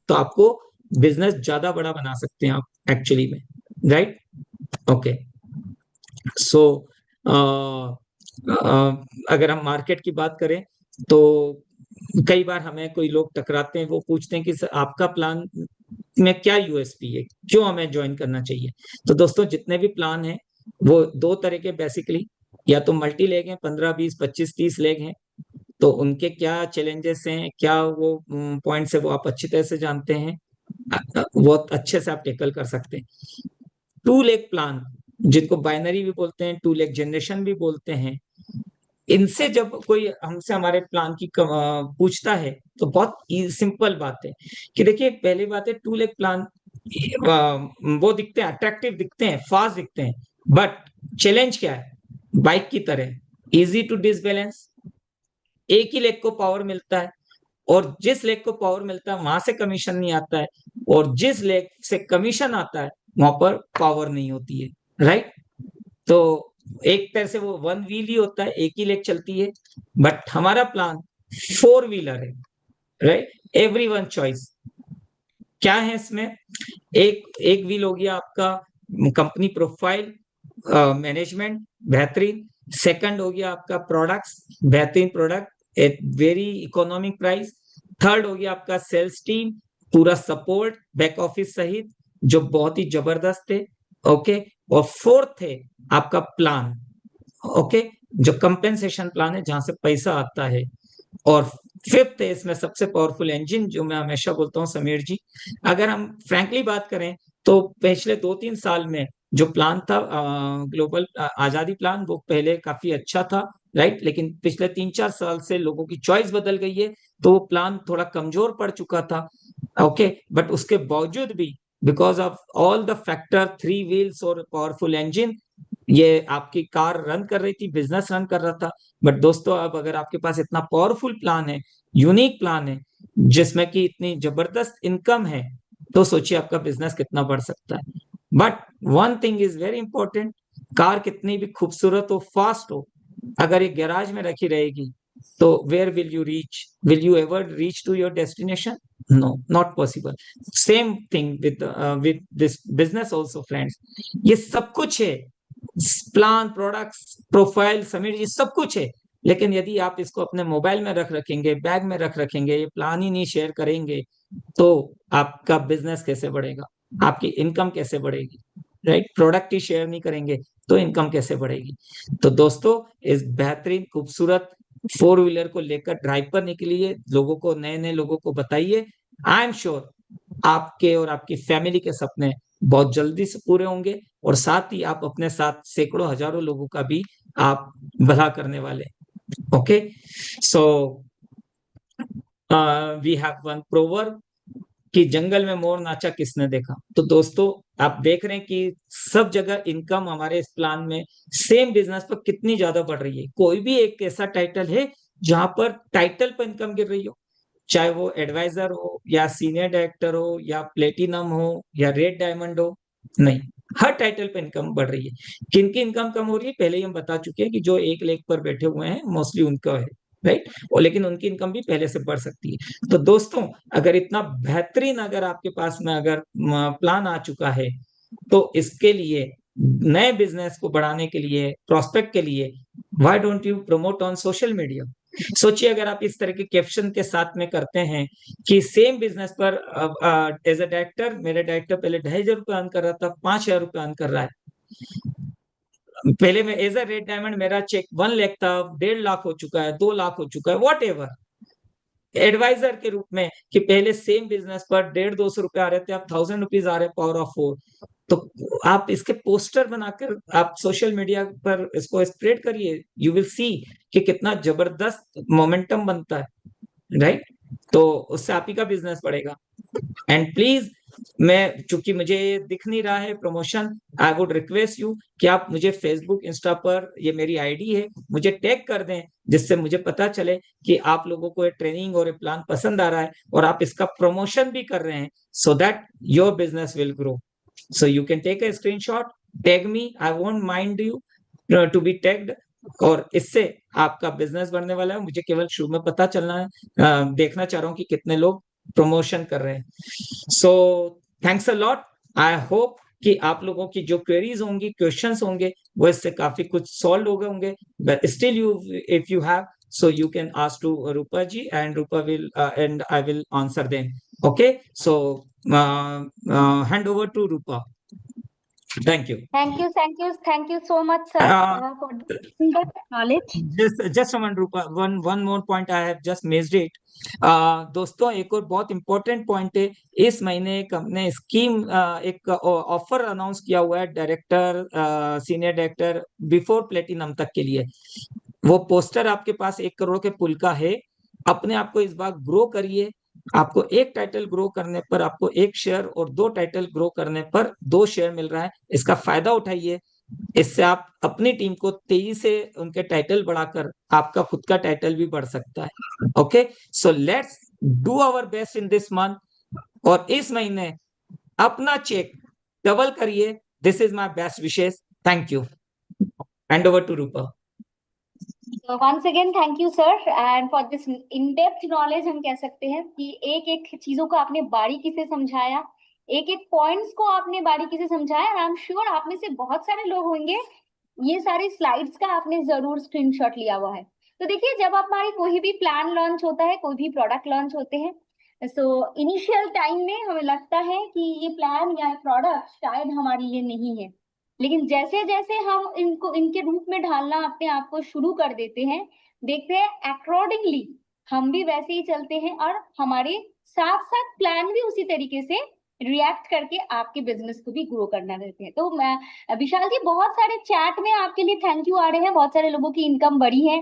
तो आपको बिजनेस ज्यादा बड़ा बना सकते हैं आप एक्चुअली में, राइट? ओके, सो अगर हम मार्केट की बात करें तो कई बार हमें कोई लोग टकराते हैं, वो पूछते हैं कि सर आपका प्लान में क्या यूएसपी है, क्यों हमें ज्वाइन करना चाहिए। तो दोस्तों जितने भी प्लान हैं वो दो तरह के बेसिकली, या तो मल्टी लेग हैं, 15 20 25 30 लेग हैं, तो उनके क्या चैलेंजेस हैं, क्या वो पॉइंट्स है, वो आप अच्छी तरह से जानते हैं, वो अच्छे से आप टेकल कर सकते हैं। टू लेग प्लान, जिनको बाइनरी भी बोलते हैं, टू लेग जनरेशन भी बोलते हैं, इनसे जब कोई हमसे हमारे प्लान की पूछता है तो बहुत सिंपल बात है कि देखिए, पहली बात है टू लेग प्लान वो दिखते हैं, अट्रैक्टिव दिखते हैं, फास्ट दिखते हैं, बट चैलेंज क्या है, बाइक की तरह इजी टू डिसबैलेंस, एक ही लेग को पावर मिलता है, और जिस लेग को पावर मिलता है वहां से कमीशन नहीं आता है, और जिस लेग से कमीशन आता है वहां पर पावर नहीं होती है, राइट। तो एक तरह से वो वन व्हील ही होता है, एक ही लेग चलती है, बट हमारा प्लान फोर व्हीलर है, राइट। एवरी वन चॉइस क्या है इसमें, एक एक व्हील हो गया आपका कंपनी प्रोफाइल, मैनेजमेंट बेहतरीन, सेकंड हो गया आपका प्रोडक्ट्स, बेहतरीन product at very economic price, third हो गया आपका सेल्स टीम, पूरा सपोर्ट बैक ऑफिस सहित, जो बहुत ही जबरदस्त है, ओके। और फोर्थ है आपका प्लान, ओके, जो कंपेंसेशन प्लान है जहां से पैसा आता है, और फिफ्थ है इसमें सबसे पावरफुल इंजन, जो मैं हमेशा बोलता हूँ समीर जी, अगर हम फ्रैंकली बात करें तो पिछले 2-3 साल में जो प्लान था ग्लोबल आजादी प्लान, वो पहले काफी अच्छा था, राइट, लेकिन पिछले 3-4 साल से लोगों की चॉइस बदल गई है, तो वो प्लान थोड़ा कमजोर पड़ चुका था, ओके। बट उसके बावजूद भी because of all the factor, three wheels और पावरफुल इंजन, ये आपकी कार रन कर रही थी, बिजनेस रन कर रहा था। बट दोस्तों अब अगर आपके पास इतना पावरफुल प्लान है, यूनिक प्लान है, जिसमें कि इतनी जबरदस्त इनकम है, तो सोचिए आपका बिजनेस कितना बढ़ सकता है। But one thing is very important, car कितनी भी खूबसूरत हो, फास्ट हो, अगर ये गैराज में रखी रहेगी तो where will you reach, will you ever reach to your destination, no, not possible. Same thing with this business also friends, ये सब कुछ है, plan, products, profile, Sameer ji सब कुछ है, लेकिन यदि आप इसको अपने मोबाइल में रखेंगे, बैग में रखेंगे, ये प्लान ही नहीं शेयर करेंगे, तो आपका बिजनेस कैसे बढ़ेगा, आपकी इनकम कैसे बढ़ेगी, राइट। प्रोडक्ट ही शेयर नहीं करेंगे तो इनकम कैसे बढ़ेगी। तो दोस्तों इस बेहतरीन खूबसूरत फोर व्हीलर को लेकर ड्राइव पर निकलिए, लोगों को, नए नए लोगों को बताइए, आई एम श्योर आपके और आपकी फैमिली के सपने बहुत जल्दी से पूरे होंगे, और साथ ही आप अपने साथ सैकड़ों हजारों लोगों का भी आप भला करने वाले, okay. So we have one proverb कि जंगल में मोर नाचा किसने देखा। तो दोस्तों आप देख रहे हैं कि सब जगह इनकम हमारे इस प्लान में सेम बिजनेस पर कितनी ज्यादा बढ़ रही है। कोई भी एक ऐसा टाइटल है जहां पर टाइटल पर इनकम गिर रही हो, चाहे वो एडवाइजर हो या सीनियर डायरेक्टर हो या प्लेटिनम हो या रेड डायमंड हो, नहीं, हर टाइटल पे इनकम बढ़ रही है। किन की इनकम कम हो रही है पहले ही हम बता चुके हैं कि जो एक लेग पर बैठे हुए हैं मोस्टली उनका है, राइट, और लेकिन उनकी इनकम भी पहले से बढ़ सकती है। तो दोस्तों अगर इतना बेहतरीन अगर आपके पास में अगर प्लान आ चुका है, तो इसके लिए, नए बिजनेस को बढ़ाने के लिए, प्रोस्पेक्ट के लिए, why don't you promote on social media. सोचिए अगर आप इस तरह के कैप्शन के साथ में करते हैं कि सेम बिजनेस पर एज अ डायरेक्टर, मेरे डायरेक्टर पहले 2,500 रुपये अर्न कर रहा था, 5,000 रुपये अर्न कर रहा है, पहले मैं एज अ रेड डायमंड मेरा चेक 1 लाख था, 1.5 लाख हो चुका है, 2 लाख हो चुका है, वॉट एवर। एडवाइजर के रूप में कि पहले सेम बिजनेस पर 150-200 रुपए आ रहे थे, अब 1,000 रुपीज आ रहे, पावर ऑफ 4। तो आप इसके पोस्टर बनाकर आप सोशल मीडिया पर इसको स्प्रेड करिए, यू विल सी कि कितना जबरदस्त मोमेंटम बनता है, राइट। तो उससे आप ही का बिजनेस बढ़ेगा। एंड प्लीज, मैं चूंकि मुझे दिख नहीं रहा है promotion, I would request you कि आप मुझे फेसबुक, इंस्टा पर, ये मेरी आईडी है, मुझे टैग कर दें, जिससे मुझे पता चले कि आप लोगों को ये ट्रेनिंग और ये प्लान पसंद आ रहा है और आप इसका प्रमोशन भी कर रहे हैं, so that your business will grow. So you can take a screenshot, tag me, I won't mind you to be tagged, और इससे आपका बिजनेस बढ़ने वाला है। मुझे केवल शुरू में पता चलना है, देखना चाह रहा हूँ कि कितने लोग प्रमोशन कर रहे हैं। So thanks a lot, I hope कि आप लोगों की जो क्वेरीज होंगी, क्वेश्चंस होंगे, वो इससे काफी कुछ सॉल्व हो गए होंगे, but still you, if you have, so you can ask to Rupa ji, and Rupa will and I will answer them. Okay, so hand over to Rupa. Thank you. Thank you so much, sir, Uh, for the knowledge. just one Rupa one more point I have just missed it. दोस्तों एक और बहुत important point है, इस महीने एक हमने scheme एक ऑफर अनाउंस किया हुआ है director senior director before platinum तक के लिए। वो पोस्टर आपके पास 1 करोड़ के पुल का है। अपने आप को इस बार ग्रो करिए। आपको एक टाइटल ग्रो करने पर आपको 1 शेयर और 2 टाइटल ग्रो करने पर 2 शेयर मिल रहा है। इसका फायदा उठाइए। इससे आप अपनी टीम को तेजी से उनके टाइटल बढ़ाकर आपका खुद का टाइटल भी बढ़ सकता है। Okay, so let's do our best in this month, और इस महीने अपना चेक डबल करिए। This is my best wishes. Thank you. Hand over to Rupa. So once again, thank you, sir, and for this in-depth knowledge हम कह सकते हैं कि एक एक चीजों को आपने बारीकी से समझाया, एक एक पॉइंट्स को आपने बारीकी से समझाया। आई एम श्योर आप में से बहुत सारे लोग होंगे ये सारी स्लाइड्स का आपने जरूर स्क्रीनशॉट लिया हुआ है। तो देखिए, जब हमारी कोई भी प्लान लॉन्च होता है, कोई भी प्रोडक्ट लॉन्च होते हैं, सो इनिशियल टाइम में हमें लगता है कि ये प्लान या प्रोडक्ट शायद हमारे लिए नहीं है, लेकिन जैसे जैसे हम इनको इनके रूप में ढालना अपने आप को शुरू कर देते हैं, देखते हैं अकॉर्डिंगली हम भी वैसे ही चलते हैं और हमारे साथ साथ प्लान भी उसी तरीके से रिएक्ट करके आपके बिजनेस को भी ग्रो करना रहते हैं। तो मैं विशाल जी, बहुत सारे चैट में आपके लिए थैंक यू आ रहे हैं, बहुत सारे लोगों की इनकम बढ़ी है,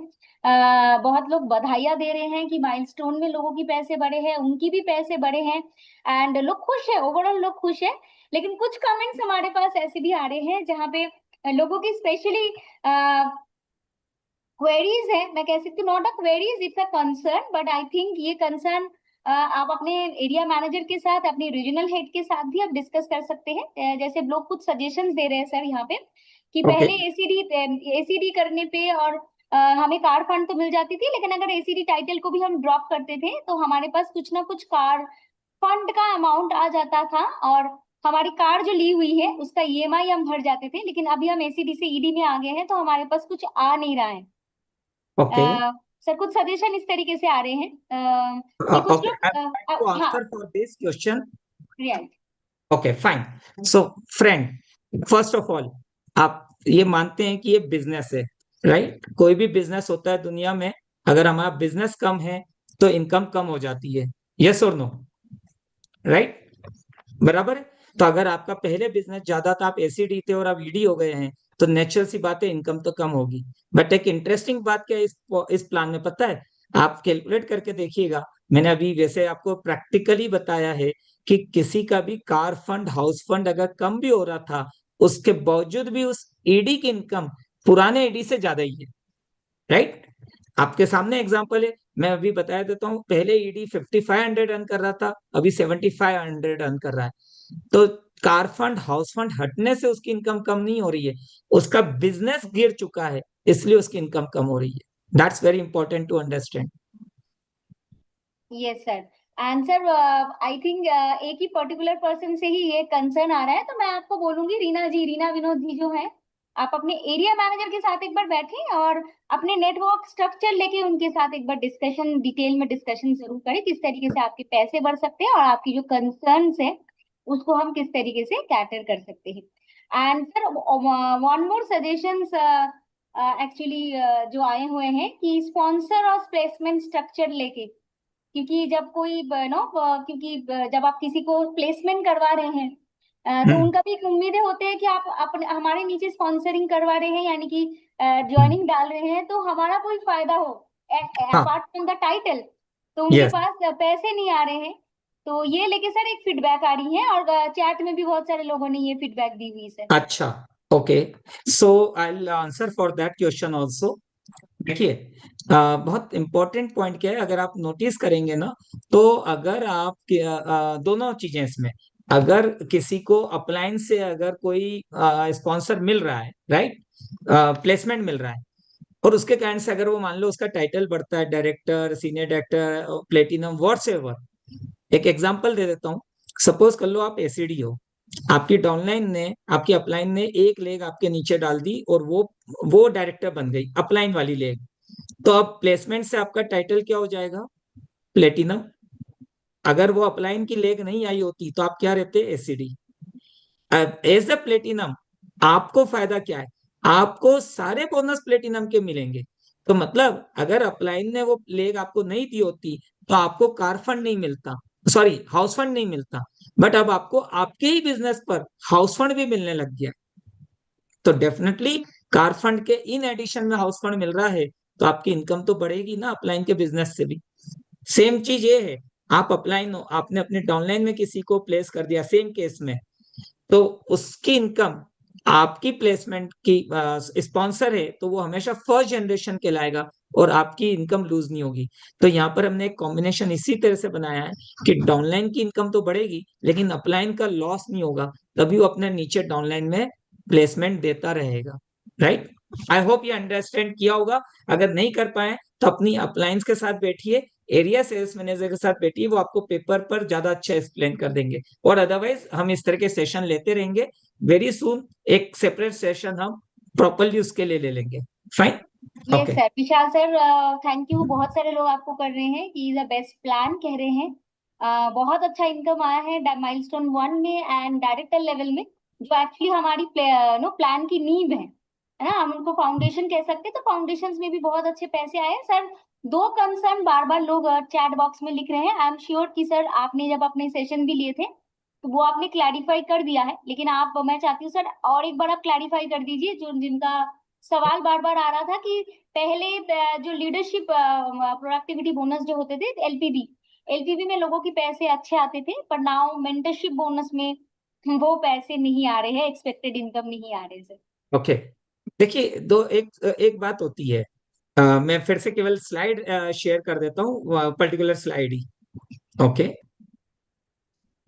बहुत लोग बधाइयां दे रहे हैं कि माइलस्टोन में लोगों की पैसे बढ़े हैं, उनकी भी पैसे बढ़े हैं, एंड लोग खुश है, ओवरऑल लोग खुश है। लेकिन कुछ कमेंट्स हमारे पास ऐसे भी आ रहे हैं जहाँ पे लोगों की स्पेशली क्वेरीज है, मैं कह सकती हूँ not a queries, it's a concern, but I think ये कंसर्न आप अपने एरिया मैनेजर के साथ, अपने रीजनल हेड के साथ भी आप डिस्कस कर सकते हैं। जैसे लोग कुछ सजेशंस दे रहे हैं सर यहाँ पे कि ओके, पहले एसीडी करने पे और हमें कार फंड तो मिल जाती थी, लेकिन अगर एसीडी टाइटल को भी हम ड्रॉप करते थे तो हमारे पास कुछ ना कुछ कार फंड का अमाउंट आ जाता था और हमारी कार जो ली हुई है उसका ईएमआई हम भर जाते थे। लेकिन अभी हम एसीडी से ईडी में आ गए हैं तो हमारे पास कुछ आ नहीं रहा है। ओके, सर कुछ सजेशन इस तरीके से आ रहे हैं कि कुछ ओके, लोग आई एम ट्राइंग टू हाँ, answer for this question. Right, okay, fine. So friend, first of all, आप ये मानते हैं कि ये बिजनेस है, राइट? कोई भी बिजनेस होता है दुनिया में, अगर हमारा बिजनेस कम है तो इनकम कम हो जाती है। यस और नो? राइट? बराबर है। तो अगर आपका पहले बिजनेस ज्यादा था, आप एसीडी थे और आप ईडी हो गए हैं, तो नेचुरल सी बात है, इनकम तो कम होगी। बट एक इंटरेस्टिंग बात क्या है इस प्लान में पता है? आप कैलकुलेट करके देखिएगा। मैंने अभी वैसे आपको प्रैक्टिकली बताया है कि किसी का भी कार फंड, हाउस फंड अगर कम भी हो रहा था, उसके बावजूद भी उस ईडी की इनकम पुराने ईडी से ज्यादा ही है। राइट? आपके सामने एग्जांपल है, मैं अभी बताया देता हूँ। पहले ईडी 5500 अर्न कर रहा था, अभी 7500 अर्न कर रहा है। तो कार फंड, हाउस फंड हटने से उसकी इनकम कम नहीं हो रही है, उसका बिजनेस गिर चुका है, इसलिए उसकी इनकम कम हो रही है। That's very important to understand. Yes sir. Answer I think एक ही पर्टिकुलर पर्सन से ही ये कंसर्न आ रहा है, तो मैं आपको बोलूंगी रीना जी, रीना विनोद जी जो है, आप अपने एरिया मैनेजर के साथ एक बार बैठें और अपने नेटवर्क स्ट्रक्चर लेके उनके साथ एक बार डिस्कशन, डिटेल में डिस्कशन जरूर करें, किस तरीके से आपके पैसे बढ़ सकते हैं और आपकी जो कंसर्न्स है उसको हम किस तरीके से कैटर कर सकते हैं। And sir one more suggestion actually जो आए हुए हैं कि स्पॉन्सर और प्लेसमेंट स्ट्रक्चर लेके, क्योंकि जब कोई नो क्योंकि जब आप किसी को प्लेसमेंट करवा रहे हैं तो उनका भी एक उम्मीदें होते हैं कि आप अपने हमारे नीचे स्पॉन्सरिंग करवा रहे हैं, यानी कि ज्वाइनिंग डाल रहे हैं तो हमारा कोई फायदा हो हाँ, अपार्ट फ्रॉम द टाइटल। तो उनके यस, पास पैसे नहीं आ रहे हैं। तो ये लेके सर एक फीडबैक आ रही है और चैट में भी बहुत सारे लोगों ने ये फीडबैक दी हुई सर। अच्छा, okay. So I will answer for that question also. देखिए, बहुत इंपॉर्टेंट पॉइंट क्या है, अगर आप नोटिस करेंगे ना, तो अगर आप दोनों चीजें इसमें, अगर किसी को अप्लायंस से अगर कोई स्पॉन्सर मिल रहा है, राइट, प्लेसमेंट मिल रहा है, और उसके कारण से अगर वो मान लो उसका टाइटल बढ़ता है, director, senior director, platinum, whatsoever. एक एग्जांपल दे देता हूँ। सपोज कर लो आप एसीडी हो, आपकी डाउनलाइन ने, आपकी अपलाइन ने एक लेग आपके नीचे डाल दी और वो डायरेक्टर बन गई, अपलाइन वाली लेग। तो अब प्लेसमेंट से आपका टाइटल क्या हो जाएगा? प्लेटिनम। अगर वो अपलाइन की लेग नहीं आई होती तो आप क्या रहते, एससीडी। एज ए प्लेटिनम आपको फायदा क्या है, आपको सारे बोनस प्लेटिनम के मिलेंगे। तो मतलब अगर अपलाइन ने वो लेग आपको नहीं दी होती तो आपको कार फंड नहीं मिलता, सॉरी हाउस फंड नहीं मिलता, बट अब आपको आपके ही बिजनेस पर हाउस फंड भी मिलने लग गया। तो डेफिनेटली कार फंड के इन एडिशन में हाउस फंड मिल रहा है तो आपकी इनकम तो बढ़ेगी ना अपलाइन के बिजनेस से भी। सेम चीज ये है, आप अपलाइन हो, आपने अपने डाउनलाइन में किसी को प्लेस कर दिया सेम केस में, तो उसकी इनकम आपकी प्लेसमेंट की स्पॉन्सर है तो वो हमेशा फर्स्ट जनरेशन के लाएगा और आपकी इनकम लूज नहीं होगी। तो यहाँ पर हमने एक कॉम्बिनेशन इसी तरह से बनाया है कि डाउनलाइन की इनकम तो बढ़ेगी लेकिन अपलाइन का लॉस नहीं होगा, तभी वो अपने नीचे डाउनलाइन में प्लेसमेंट देता रहेगा। राइट, आई होप ये अंडरस्टैंड किया होगा। अगर नहीं कर पाए तो अपनी अपलाइंस के साथ बैठिए, एरिया सेल्स मैनेजर के साथ बैठिए, वो आपको पेपर पर ज्यादा अच्छा एक्सप्लेन कर देंगे। और अदरवाइज हम इस तरह के सेशन लेते रहेंगे, वेरी सुन एक सेपरेट सेशन हम प्रॉपरली उसके लिए ले लेंगे। Fine, yes okay. Sir, Vishal sir, thank you. बहुत सारे लोग आपको कर रहे हैं कि द बेस्ट प्लान कह रहे हैं। बहुत अच्छा इनकम आया है माइलस्टोन 1 में एंड डायरेक्टर लेवल में, जो एक्चुअली हमारी नो प्लान की नींव है ना, हम उनको फाउंडेशन कह सकते हैं। तो फाउंडेशन में भी बहुत अच्छे पैसे आए हैं सर। दो कंसर्न बार बार लोग चैट बॉक्स में लिख रहे हैं, आई एम श्योर कि सर आपने जब अपने सेशन भी लिए थे तो वो आपने क्लैरिफाई कर दिया है, लेकिन आप, मैं चाहती हूँ सर और एक बार आप क्लैरिफाई कर दीजिए जो जिनका सवाल बार बार आ रहा था कि पहले जो लीडरशिप प्रोडक्टिविटी बोनस जो होते थे एलपीबी, एलपीबी में लोगों के पैसे अच्छे आते थे, पर नाउ मेंटरशिप बोनस में वो पैसे नहीं आ रहे हैं, एक्सपेक्टेड इनकम नहीं आ रहे सर। ओके, देखिए दो एक एक बात होती है, मैं फिर से केवल स्लाइड शेयर कर देता हूँ, पर्टिकुलर स्लाइड ही। ओके,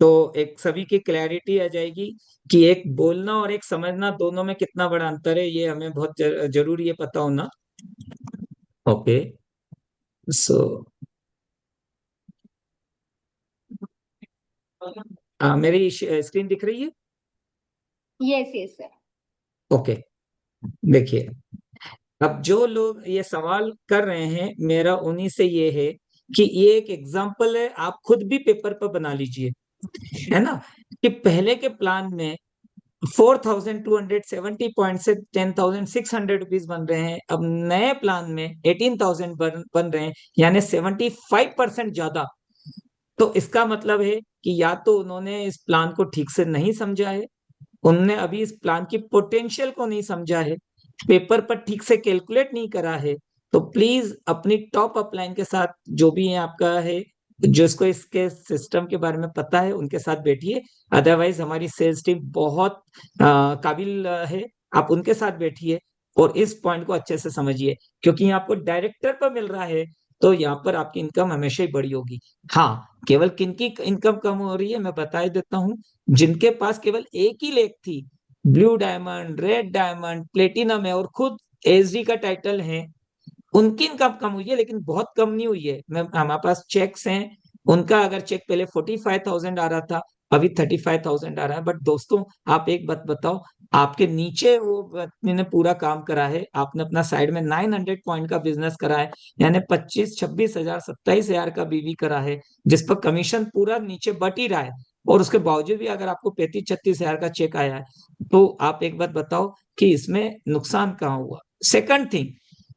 तो एक सभी की क्लैरिटी आ जाएगी कि एक बोलना और एक समझना दोनों में कितना बड़ा अंतर है, ये हमें बहुत जरूरी है पता होना। ओके, सो मेरी स्क्रीन दिख रही है? Yes yes sir. ओके, देखिए अब जो लोग ये सवाल कर रहे हैं मेरा उन्हीं से ये है कि ये एक एग्जाम्पल है, आप खुद भी पेपर पर बना लीजिए, है ना, कि पहले के प्लान में 4270 पॉइंट से 10,600 रुपीज बन रहे हैं, अब नए प्लान में 18,000 बन रहे हैं, यानी 75% ज्यादा। तो इसका मतलब है कि या तो उन्होंने इस प्लान को ठीक से नहीं समझा है, उनने अभी इस प्लान की पोटेंशियल को नहीं समझा है, पेपर पर ठीक से कैलकुलेट नहीं करा है। तो प्लीज अपनी टॉप अपलाइन के साथ जो भी है आपका है, जिसको इसके सिस्टम के बारे में पता है उनके साथ बैठिए। अदरवाइज हमारी सेल्स टीम बहुत काबिल है, आप उनके साथ बैठिए और इस पॉइंट को अच्छे से समझिए, क्योंकि यहाँ आपको डायरेक्टर पर मिल रहा है तो यहाँ पर आपकी इनकम हमेशा ही बड़ी होगी। हाँ, केवल किनकी इनकम कम हो रही है मैं बता ही देता हूँ, जिनके पास केवल एक ही लेग थी, blue diamond, red diamond, platinum है और खुद एसडी का टाइटल है, उनकी इनकम कम हुई है, लेकिन बहुत कम नहीं हुई है। मैं हमारे पास चेक्स हैं, उनका अगर चेक पहले 45,000 आ रहा था, अभी 35,000 आ रहा है। बट दोस्तों आप एक बात बताओ, आपके नीचे वो व्यक्ति ने पूरा काम करा है, आपने अपना साइड में 900 पॉइंट का बिजनेस करा है, यानी 25-26 हजार 27 हजार का बीवी करा है, जिस पर कमीशन पूरा नीचे बट ही रहा है, और उसके बावजूद भी अगर आपको 35-36 हजार का चेक आया है, तो आप एक बात बताओ कि इसमें नुकसान कहाँ हुआ। सेकंड थिंग,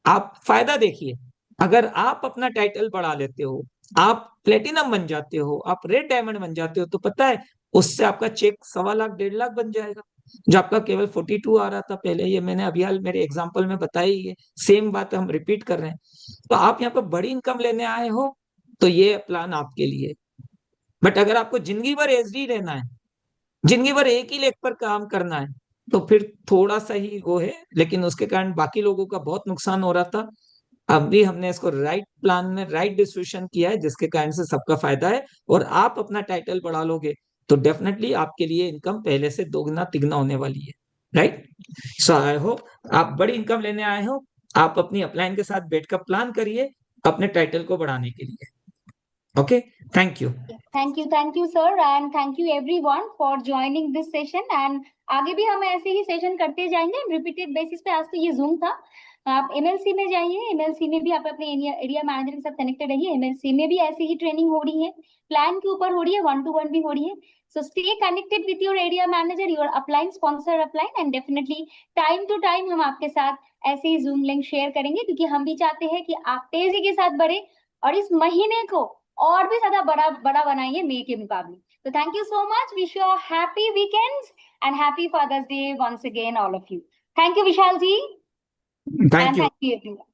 आप फायदा देखिए, अगर आप अपना टाइटल बढ़ा लेते हो, आप प्लेटिनम बन जाते हो, आप रेड डायमंड बन जाते हो, तो पता है उससे आपका चेक 1.25 लाख 1.5 लाख बन जाएगा, जो आपका केवल 42 आ रहा था पहले। ये मैंने अभी हाल मेरे एग्जांपल में बताई ही है, सेम बात हम रिपीट कर रहे हैं। तो आप यहाँ पर बड़ी इनकम लेने आए हो तो ये प्लान आपके लिए। बट अगर आपको जिंदगी भर एसडी रहना है, जिंदगी भर एक ही लेग पर काम करना है, तो फिर थोड़ा सा ही वो है, लेकिन उसके कारण बाकी लोगों का बहुत नुकसान हो रहा था। अब भी हमने इसको राइट प्लान में राइट डिसीजन किया है, जिसके कारण से सबका फायदा है, और आप अपना टाइटल बढ़ा लोगे तो डेफिनेटली आपके लिए इनकम पहले से दोगुना तिगुना होने वाली है। राइट, सो आई होप आप बड़ी इनकम लेने आए हो, आप अपनी अपलाइन के साथ बैठकर प्लान करिए अपने टाइटल को बढ़ाने के लिए। Okay, thank you. Thank you sir, and thank you everyone for joining this session. And आगे भी हम ऐसे ही सेशन करते जाएंगे रिपीटेड बेसिस पे। आज तो ये जूम था, आप एमएलसी में जाइए, एमएलसी में भी आप अपने एरिया मैनेजर के साथ कनेक्टेड रहिए। एमएलसी में भी ऐसी ही ट्रेनिंग हो रही है, प्लान के ऊपर हो रही है, 1-to-1 भी हो रही है। So stay connected with your area manager, your upline, sponsor upline, and definitely time to time हम आपके साथ ऐसे ही जूम लिंक शेयर करेंगे, क्योंकि हम भी चाहते हैं कि आप तेजी के साथ बढ़े और इस महीने को और भी ज्यादा बड़ा बड़ा बनाइए मई के मुकाबले। तो thank you so much, wish you happy weekends and happy father's day once again all of you. Thank you, Vishal ji, Thank and you. thank you everyone.